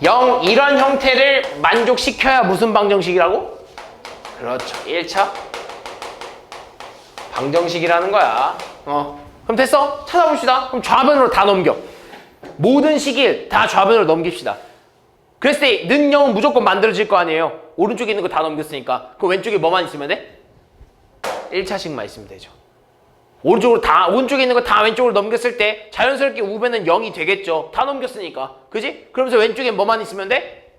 Speaker 1: 0, 이런 형태를 만족시켜야 무슨 방정식이라고? 그렇죠. 1차 방정식이라는 거야. 그럼 됐어? 찾아봅시다. 그럼 좌변으로 다 넘겨. 모든 식일 다 좌변으로 넘깁시다. 그랬을 때 는 0은 무조건 만들어질 거 아니에요. 오른쪽에 있는 거 다 넘겼으니까. 그럼 왼쪽에 뭐만 있으면 돼? 1차식만 있으면 되죠. 오른쪽에 있는 거 다 왼쪽으로 넘겼을 때 자연스럽게 우변은 0이 되겠죠. 다 넘겼으니까. 그지? 그러면서 왼쪽에 뭐만 있으면 돼?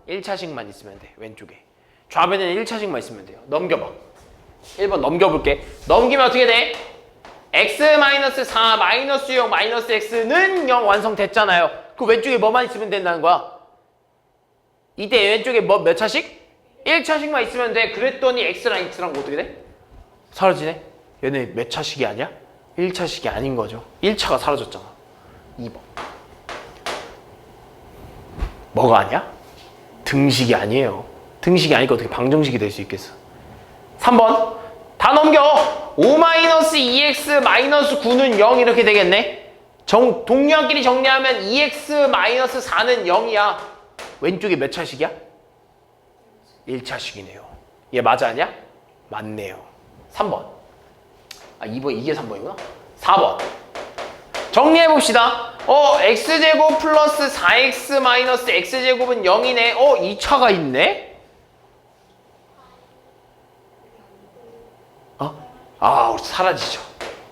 Speaker 1: 1차식만 있으면 돼. 왼쪽에. 좌변에는 1차식만 있으면 돼요. 넘겨봐. 1번 넘겨볼게. 넘기면 어떻게 돼? x-4 -0 -x는 0 완성됐잖아요. 그 왼쪽에 뭐만 있으면 된다는 거야? 이때 왼쪽에 몇 차식? 1차식만 있으면 돼. 그랬더니 x랑 x랑 어떻게 돼? 사라지네. 얘네 몇 차식이 아니야? 1차식이 아닌 거죠. 1차가 사라졌잖아. 2번. 뭐가 아니야? 등식이 아니에요. 등식이 아니니까 어떻게 방정식이 될 수 있겠어? 3번. 다 넘겨. 5-2x-9는 0 이렇게 되겠네. 동류항끼리 정리하면 2x-4는 0이야. 왼쪽에 몇 차식이야? 1차식이네요. 얘 맞아 아니야? 맞네요. 3번. 2번 이게 3번이구나. 4번. 정리해봅시다. x제곱 플러스 4x 마이너스 x제곱은 0이네. 2차가 있네? 사라지죠.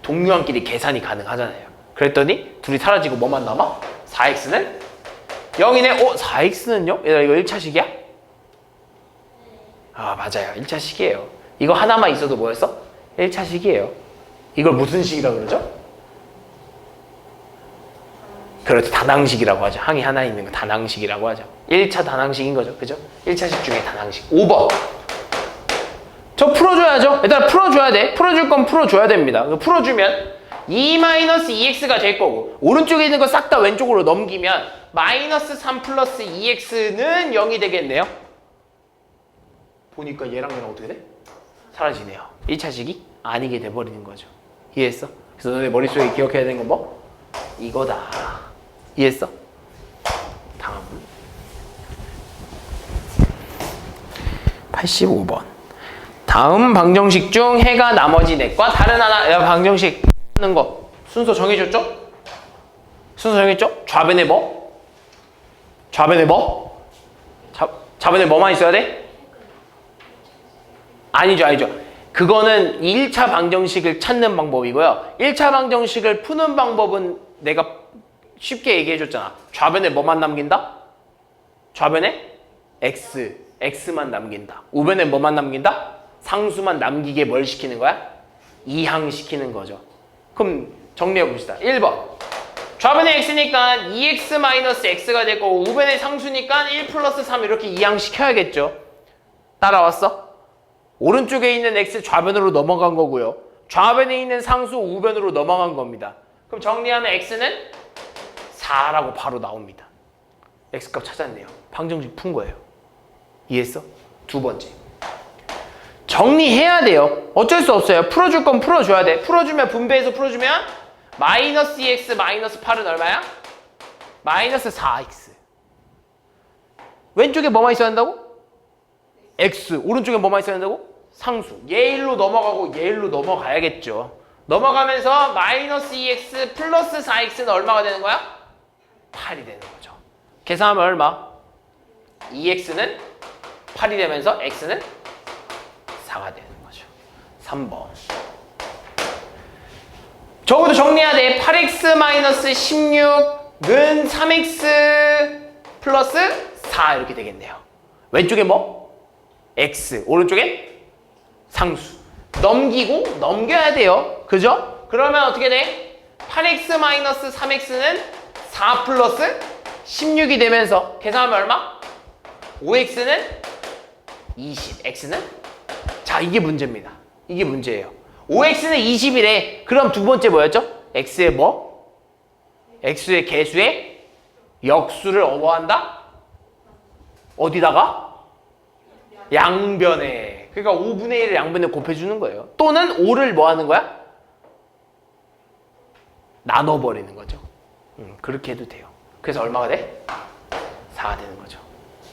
Speaker 1: 동류항끼리 계산이 가능하잖아요. 그랬더니 둘이 사라지고 뭐만 남아? 4x는 0이네. 4x는요? 얘들아 이거 1차식이야? 맞아요. 1차식이에요. 이거 하나만 있어도 뭐였어? 1차식이에요. 이걸 무슨 식이라 그러죠? 그렇죠. 다낭식이라고 하죠. 항이 하나 있는 거 다낭식이라고 하죠. 1차 다낭식인 거죠. 그죠? 1차식 중에 다낭식. 5번. 저 풀어줘야죠. 일단 풀어줘야 돼. 풀어줄 건 풀어줘야 됩니다. 풀어주면 2-2x가 될 거고 오른쪽에 있는 거 싹 다 왼쪽으로 넘기면 -3 플러스 2x는 0이 되겠네요. 보니까 얘랑 얘랑 어떻게 돼? 사라지네요. 1차식이 아니게 돼버리는 거죠. 이해했어? 그래서 너네 머릿속에 기억해야 되는 건 뭐? 이거다. 이해했어? 다음 85번. 다음 방정식 중 해가 나머지 넷과 다른 하나. 방정식 하는 거 순서 정해줬죠? 순서 정했죠? 좌변에 뭐? 좌변에 뭐? 좌변에 뭐만 있어야 돼? 아니죠. 그거는 1차 방정식을 찾는 방법이고요. 1차 방정식을 푸는 방법은 내가 쉽게 얘기해줬잖아. 좌변에 뭐만 남긴다? 좌변에 x만 남긴다. 우변에 뭐만 남긴다? 상수만 남기게 뭘 시키는 거야? 이항시키는 거죠. 그럼 정리해봅시다. 1번 좌변에 x니까 2x-x가 되고 우변에 상수니까 1 플러스 3 이렇게 이항시켜야겠죠. 따라왔어? 오른쪽에 있는 x 좌변으로 넘어간 거고요. 좌변에 있는 상수 우변으로 넘어간 겁니다. 그럼 정리하면 x는 4라고 바로 나옵니다. x값 찾았네요. 방정식 푼 거예요. 이해했어? 두 번째. 정리해야 돼요. 어쩔 수 없어요. 풀어줄 건 풀어줘야 돼. 풀어주면 분배해서 풀어주면 마이너스 2x 마이너스 8은 얼마야? 마이너스 4x. 왼쪽에 뭐만 있어야 한다고? x. 오른쪽에 뭐만 있어야 한다고? 상수. 얘 1로 넘어가고 얘 1로 넘어가야겠죠. 넘어가면서 마이너스 2x 플러스 4x는 얼마가 되는 거야? 8이 되는 거죠. 계산하면 얼마? 2x는 8이 되면서 x는 4가 되는 거죠. 3번. 저것도 정리해야 돼. 8x-16은 3x 플러스 4 이렇게 되겠네요. 왼쪽에 뭐? x. 오른쪽에 상수. 넘기고 넘겨야 돼요. 그죠? 그러면 어떻게 돼? 8x-3x는 4 플러스 16이 되면서 계산하면 얼마? 5x는 20, x는? 자, 이게 문제입니다. 이게 문제예요. 5x는 20이래. 그럼 두 번째 뭐였죠? x의 뭐? x의 개수의 역수를 뭐 한다? 어디다가? 양변에. 그러니까 5분의 1을 양변에 곱해주는 거예요. 또는 5를 뭐 하는 거야? 나눠버리는 거죠. 그렇게 해도 돼요. 그래서 얼마가 돼? 4가 되는 거죠.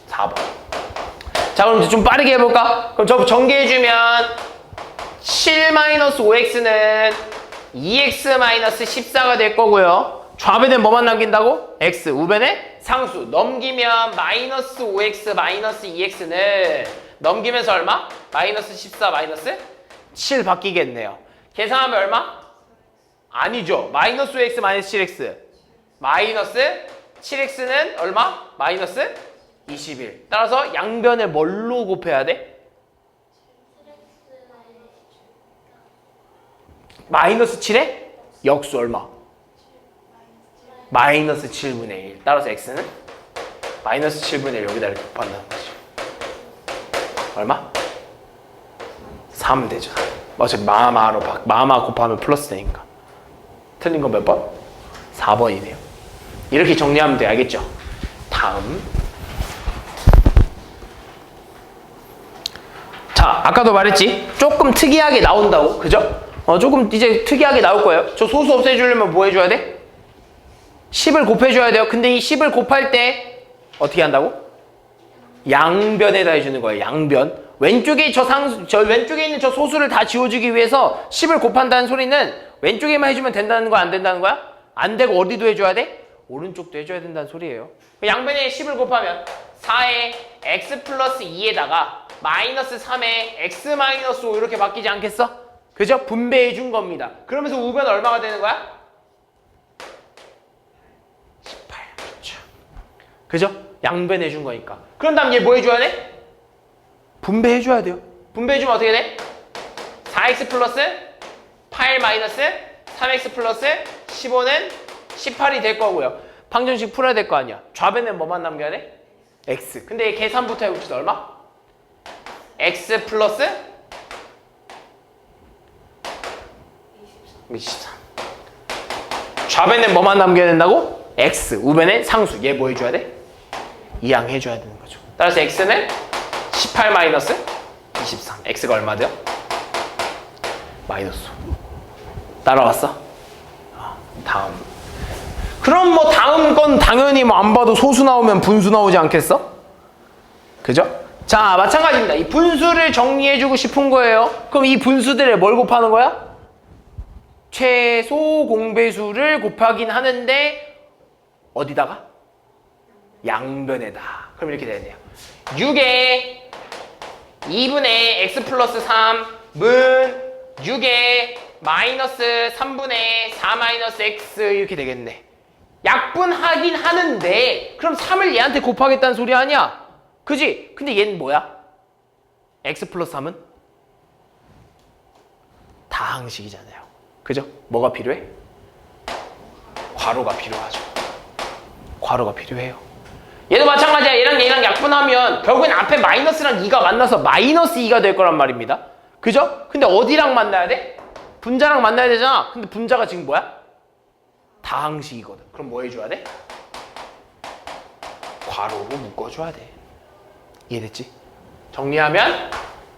Speaker 1: 4번. 자, 그럼 이제 좀 빠르게 해볼까? 그럼 저 전개해주면 7-5x는 2x-14가 될 거고요. 좌변에 뭐만 남긴다고? x. 우변에 상수. 넘기면 마이너스 5x 마이너스 2x는 넘기면서 얼마? 마이너스 14 마이너스 7 바뀌겠네요. 계산하면 얼마? 아니죠. 마이너스 5x 마이너스 7x. 마이너스 7x는 얼마? 마이너스 21. 따라서 양변을 뭘로 곱해야 돼? 마이너스 7의 역수 얼마? 마이너스 7분의 1. 따라서 x는 마이너스 7분의 1 여기다 이렇게 곱한다는 거죠. 얼마? 3 되죠. 어차피 마마 곱하면 플러스 되니까. 틀린 건 몇 번? 4번이네요. 이렇게 정리하면 돼. 알겠죠? 다음. 자, 아까도 말했지? 조금 특이하게 나온다고. 그죠? 조금 이제 특이하게 나올 거예요. 저 소수 없애주려면 뭐 해줘야 돼? 10을 곱해줘야 돼요. 근데 이 10을 곱할 때 어떻게 한다고? 양변에다 해주는 거예요. 양변. 왼쪽에 왼쪽에 있는 저 소수를 다 지워주기 위해서 10을 곱한다는 소리는 왼쪽에만 해주면 된다는 거야? 안 된다는 거야? 안 되고 어디도 해줘야 돼? 오른쪽도 해줘야 된다는 소리예요. 양변에 10을 곱하면 4에 x 플러스 2에다가 마이너스 3에 x 마이너스 5 이렇게 바뀌지 않겠어? 그죠? 분배해 준 겁니다. 그러면서 우변 얼마가 되는 거야? 18. 그렇죠. 그죠? 양변 해준 거니까. 그런 다음 얘 뭐 해줘야 돼? 분배해 줘야 돼요. 분배해 주면 어떻게 돼? 4x 플러스 8 마이너스 3x 플러스 15는 18이 될 거고요. 방정식 풀어야 될 거 아니야. 좌변에 뭐만 남겨야 돼? x. 근데 계산부터 해봅시다. 얼마? x 플러스 23. 좌변에 뭐만 남겨야 된다고? x. 우변에 상수. 얘 뭐 해줘야 돼? 이항해줘야 되는 거죠. 따라서 x는 18 마이너스 23. x가 얼마 돼요? 마이너스 5. 따라왔어? 다음. 그럼 뭐 다음 건 당연히 뭐 안 봐도 소수 나오면 분수 나오지 않겠어? 그죠? 자, 마찬가지입니다. 이 분수를 정리해주고 싶은 거예요. 그럼 이 분수들에 뭘 곱하는 거야? 최소 공배수를 곱하긴 하는데 어디다가? 양변에다. 그럼 이렇게 되네요. 6에 2분의 x 플러스 3은 6에 마이너스 3분의 4 마이너스 x 이렇게 되겠네. 약분하긴 하는데 그럼 3을 얘한테 곱하겠다는 소리 아니야? 그지? 근데 얘는 뭐야? x 플러스 3은 다항식이잖아요. 그죠? 뭐가 필요해? 괄호가 필요하죠. 괄호가 필요해요. 얘도 마찬가지야. 얘랑 약분하면 결국엔 앞에 마이너스랑 2가 만나서 마이너스 2가 될 거란 말입니다. 그죠? 근데 어디랑 만나야 돼? 분자랑 만나야 되잖아. 근데 분자가 지금 뭐야? 다항식이거든. 그럼 뭐 해줘야 돼? 괄호로 묶어줘야 돼. 이해됐지? 정리하면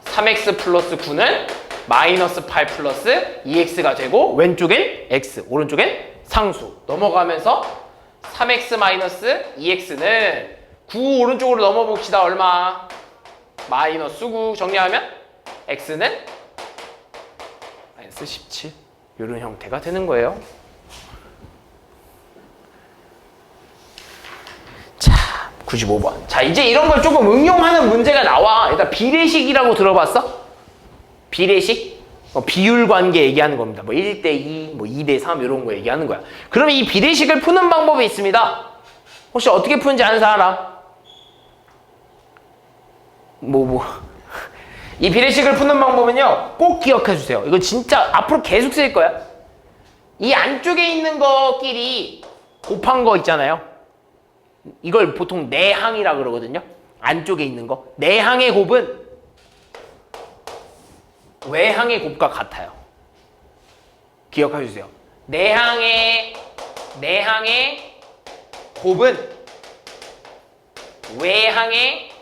Speaker 1: 3x 플러스 9는 마이너스 8 플러스 2x가 되고 왼쪽엔 x, 오른쪽엔 상수. 넘어가면서 3x 마이너스 2x는 9 오른쪽으로 넘어봅시다. 얼마? 마이너스 9. 정리하면 x는 마이너스 17. 이런 형태가 되는 거예요. 자, 95번. 자, 이제 이런 걸 조금 응용하는 문제가 나와. 일단 비례식이라고 들어봤어? 비례식? 비율 관계 얘기하는 겁니다. 뭐 1대2, 뭐 2대3 이런 거 얘기하는 거야. 그러면 이 비례식을 푸는 방법이 있습니다. 혹시 어떻게 푸는지 아는 사람? 이 비례식을 푸는 방법은요, 꼭 기억해 주세요. 이거 진짜 앞으로 계속 쓸 거야. 이 안쪽에 있는 거끼리 곱한 거 있잖아요. 이걸 보통 내항이라 그러거든요. 안쪽에 있는 거. 내항의 곱은 외항의 곱과 같아요. 기억해 주세요. 내항의 곱은 외항의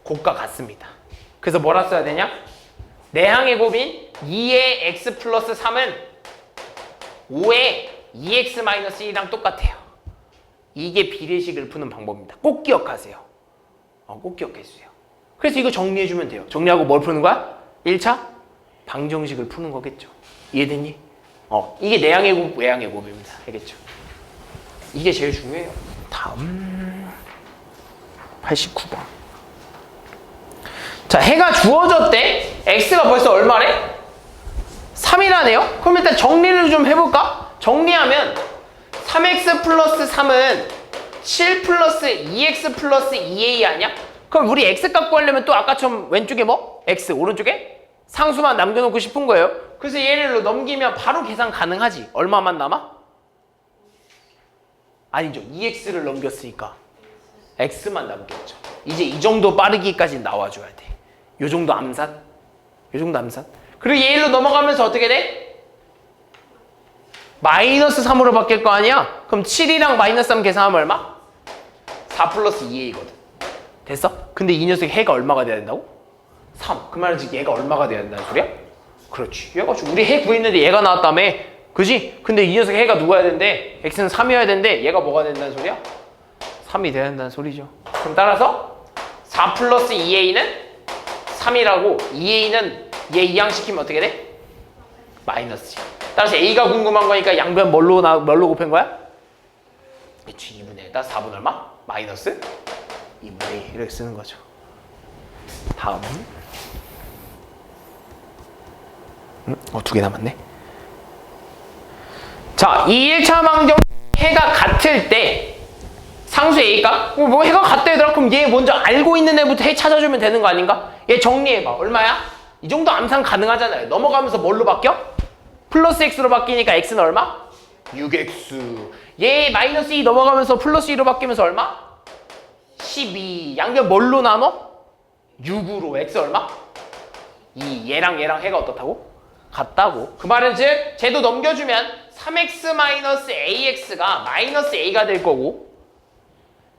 Speaker 1: 곱과 같습니다. 그래서 뭐라 써야 되냐? 내항의 곱인 2의 x 플러스 3은 5의 2x 마이너스 1이랑 똑같아요. 이게 비례식을 푸는 방법입니다. 꼭 기억하세요. 꼭 기억해 주세요. 그래서 이거 정리해주면 돼요. 정리하고 뭘 푸는 거야? 1차 방정식을 푸는 거겠죠. 이해됐니? 이게 내항의 곱, 외항의 곱입니다. 알겠죠? 이게 제일 중요해요. 다음 89번. 자, 해가 주어졌대. x가 벌써 얼마래? 3이라네요? 그럼 일단 정리를 좀 해볼까? 정리하면 3x 플러스 3은 7 플러스 2x 플러스 2a 아니야? 그럼 우리 x 값 구하려면 또 아까처럼 왼쪽에 뭐? x, 오른쪽에 상수만 남겨놓고 싶은 거예요. 그래서 얘를 넘기면 바로 계산 가능하지. 얼마만 남아? 아니죠. 2x를 넘겼으니까 x만 남겼죠. 이제 이 정도 빠르기까지 나와줘야 돼. 요 정도 암산? 요 정도 암산? 그리고 얘 1로 넘어가면서 어떻게 돼? 마이너스 3으로 바뀔 거 아니야? 그럼 7이랑 마이너스 3 계산하면 얼마? 4 플러스 2a거든. 됐어? 근데 이 녀석이 해가 얼마가 돼야 된다고? 3. 그 말은 지금 얘가 얼마가 돼야 된다는 소리야? 그렇지. 얘가 우리 해 구했는데 얘가 나왔다며. 그지? 근데 이 녀석의 해가 누가 해야 된대? x는 3이어야 된대. 얘가 뭐가 된다는 소리야? 3이 돼야 된다는 소리죠. 그럼 따라서 4 플러스 2a는 3이라고 2a는 얘 이항시키면 어떻게 돼? 마이너스지. 따라서 a가 궁금한 거니까 양변 뭘로 곱한 거야? 그치. 2분의 1. 따라서 4분 얼마? 마이너스 2분의 2 이렇게 쓰는 거죠. 다음. 두 개 남았네. 자, 이 1차 방정 해가 같을 때 상수 a가 뭐 해가 같다 얘들아. 그럼 얘 먼저 알고 있는 애부터 해 찾아주면 되는 거 아닌가? 얘 정리해봐. 얼마야? 이 정도 암산 가능하잖아요. 넘어가면서 뭘로 바뀌어? 플러스 x로 바뀌니까 x는 얼마? 6x. 얘 마이너스 2 넘어가면서 플러스 2로 바뀌면서 얼마? 12. 양변 뭘로 나눠? 6으로. x 얼마? 2. 얘랑 해가 어떻다고? 같다고. 그 말은 즉 쟤도 넘겨주면 3x 마이너스 ax가 마이너스 a가 될 거고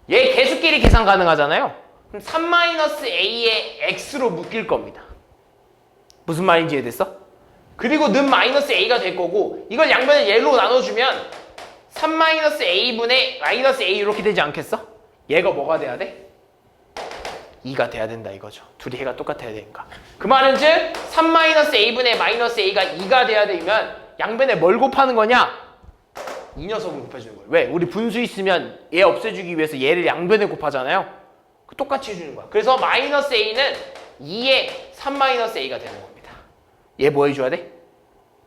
Speaker 1: 얘 개수끼리 계산 가능하잖아요. 그럼 3 마이너스 a의 x로 묶일 겁니다. 무슨 말인지 이해됐어? 그리고 는 마이너스 a가 될 거고 이걸 양변을 얘로 나눠주면 3 마이너스 a분의 마이너스 a 이렇게 되지 않겠어? 얘가 뭐가 돼야 돼? 2가 돼야 된다 이거죠. 둘이 해가 똑같아야 되니까. 그 말은 즉 3 마이너스 a분의 마이너스 a가 2가 돼야 되면 양변에 뭘 곱하는 거냐? 이 녀석을 곱해주는 거예요. 왜? 우리 분수 있으면 얘 없애주기 위해서 얘를 양변에 곱하잖아요. 똑같이 해주는 거야. 그래서 마이너스 a는 2에 3-a가 되는 겁니다. 얘 뭐 해줘야 돼?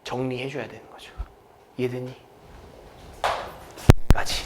Speaker 1: 정리해줘야 되는 거죠. 이해됐니? 까지.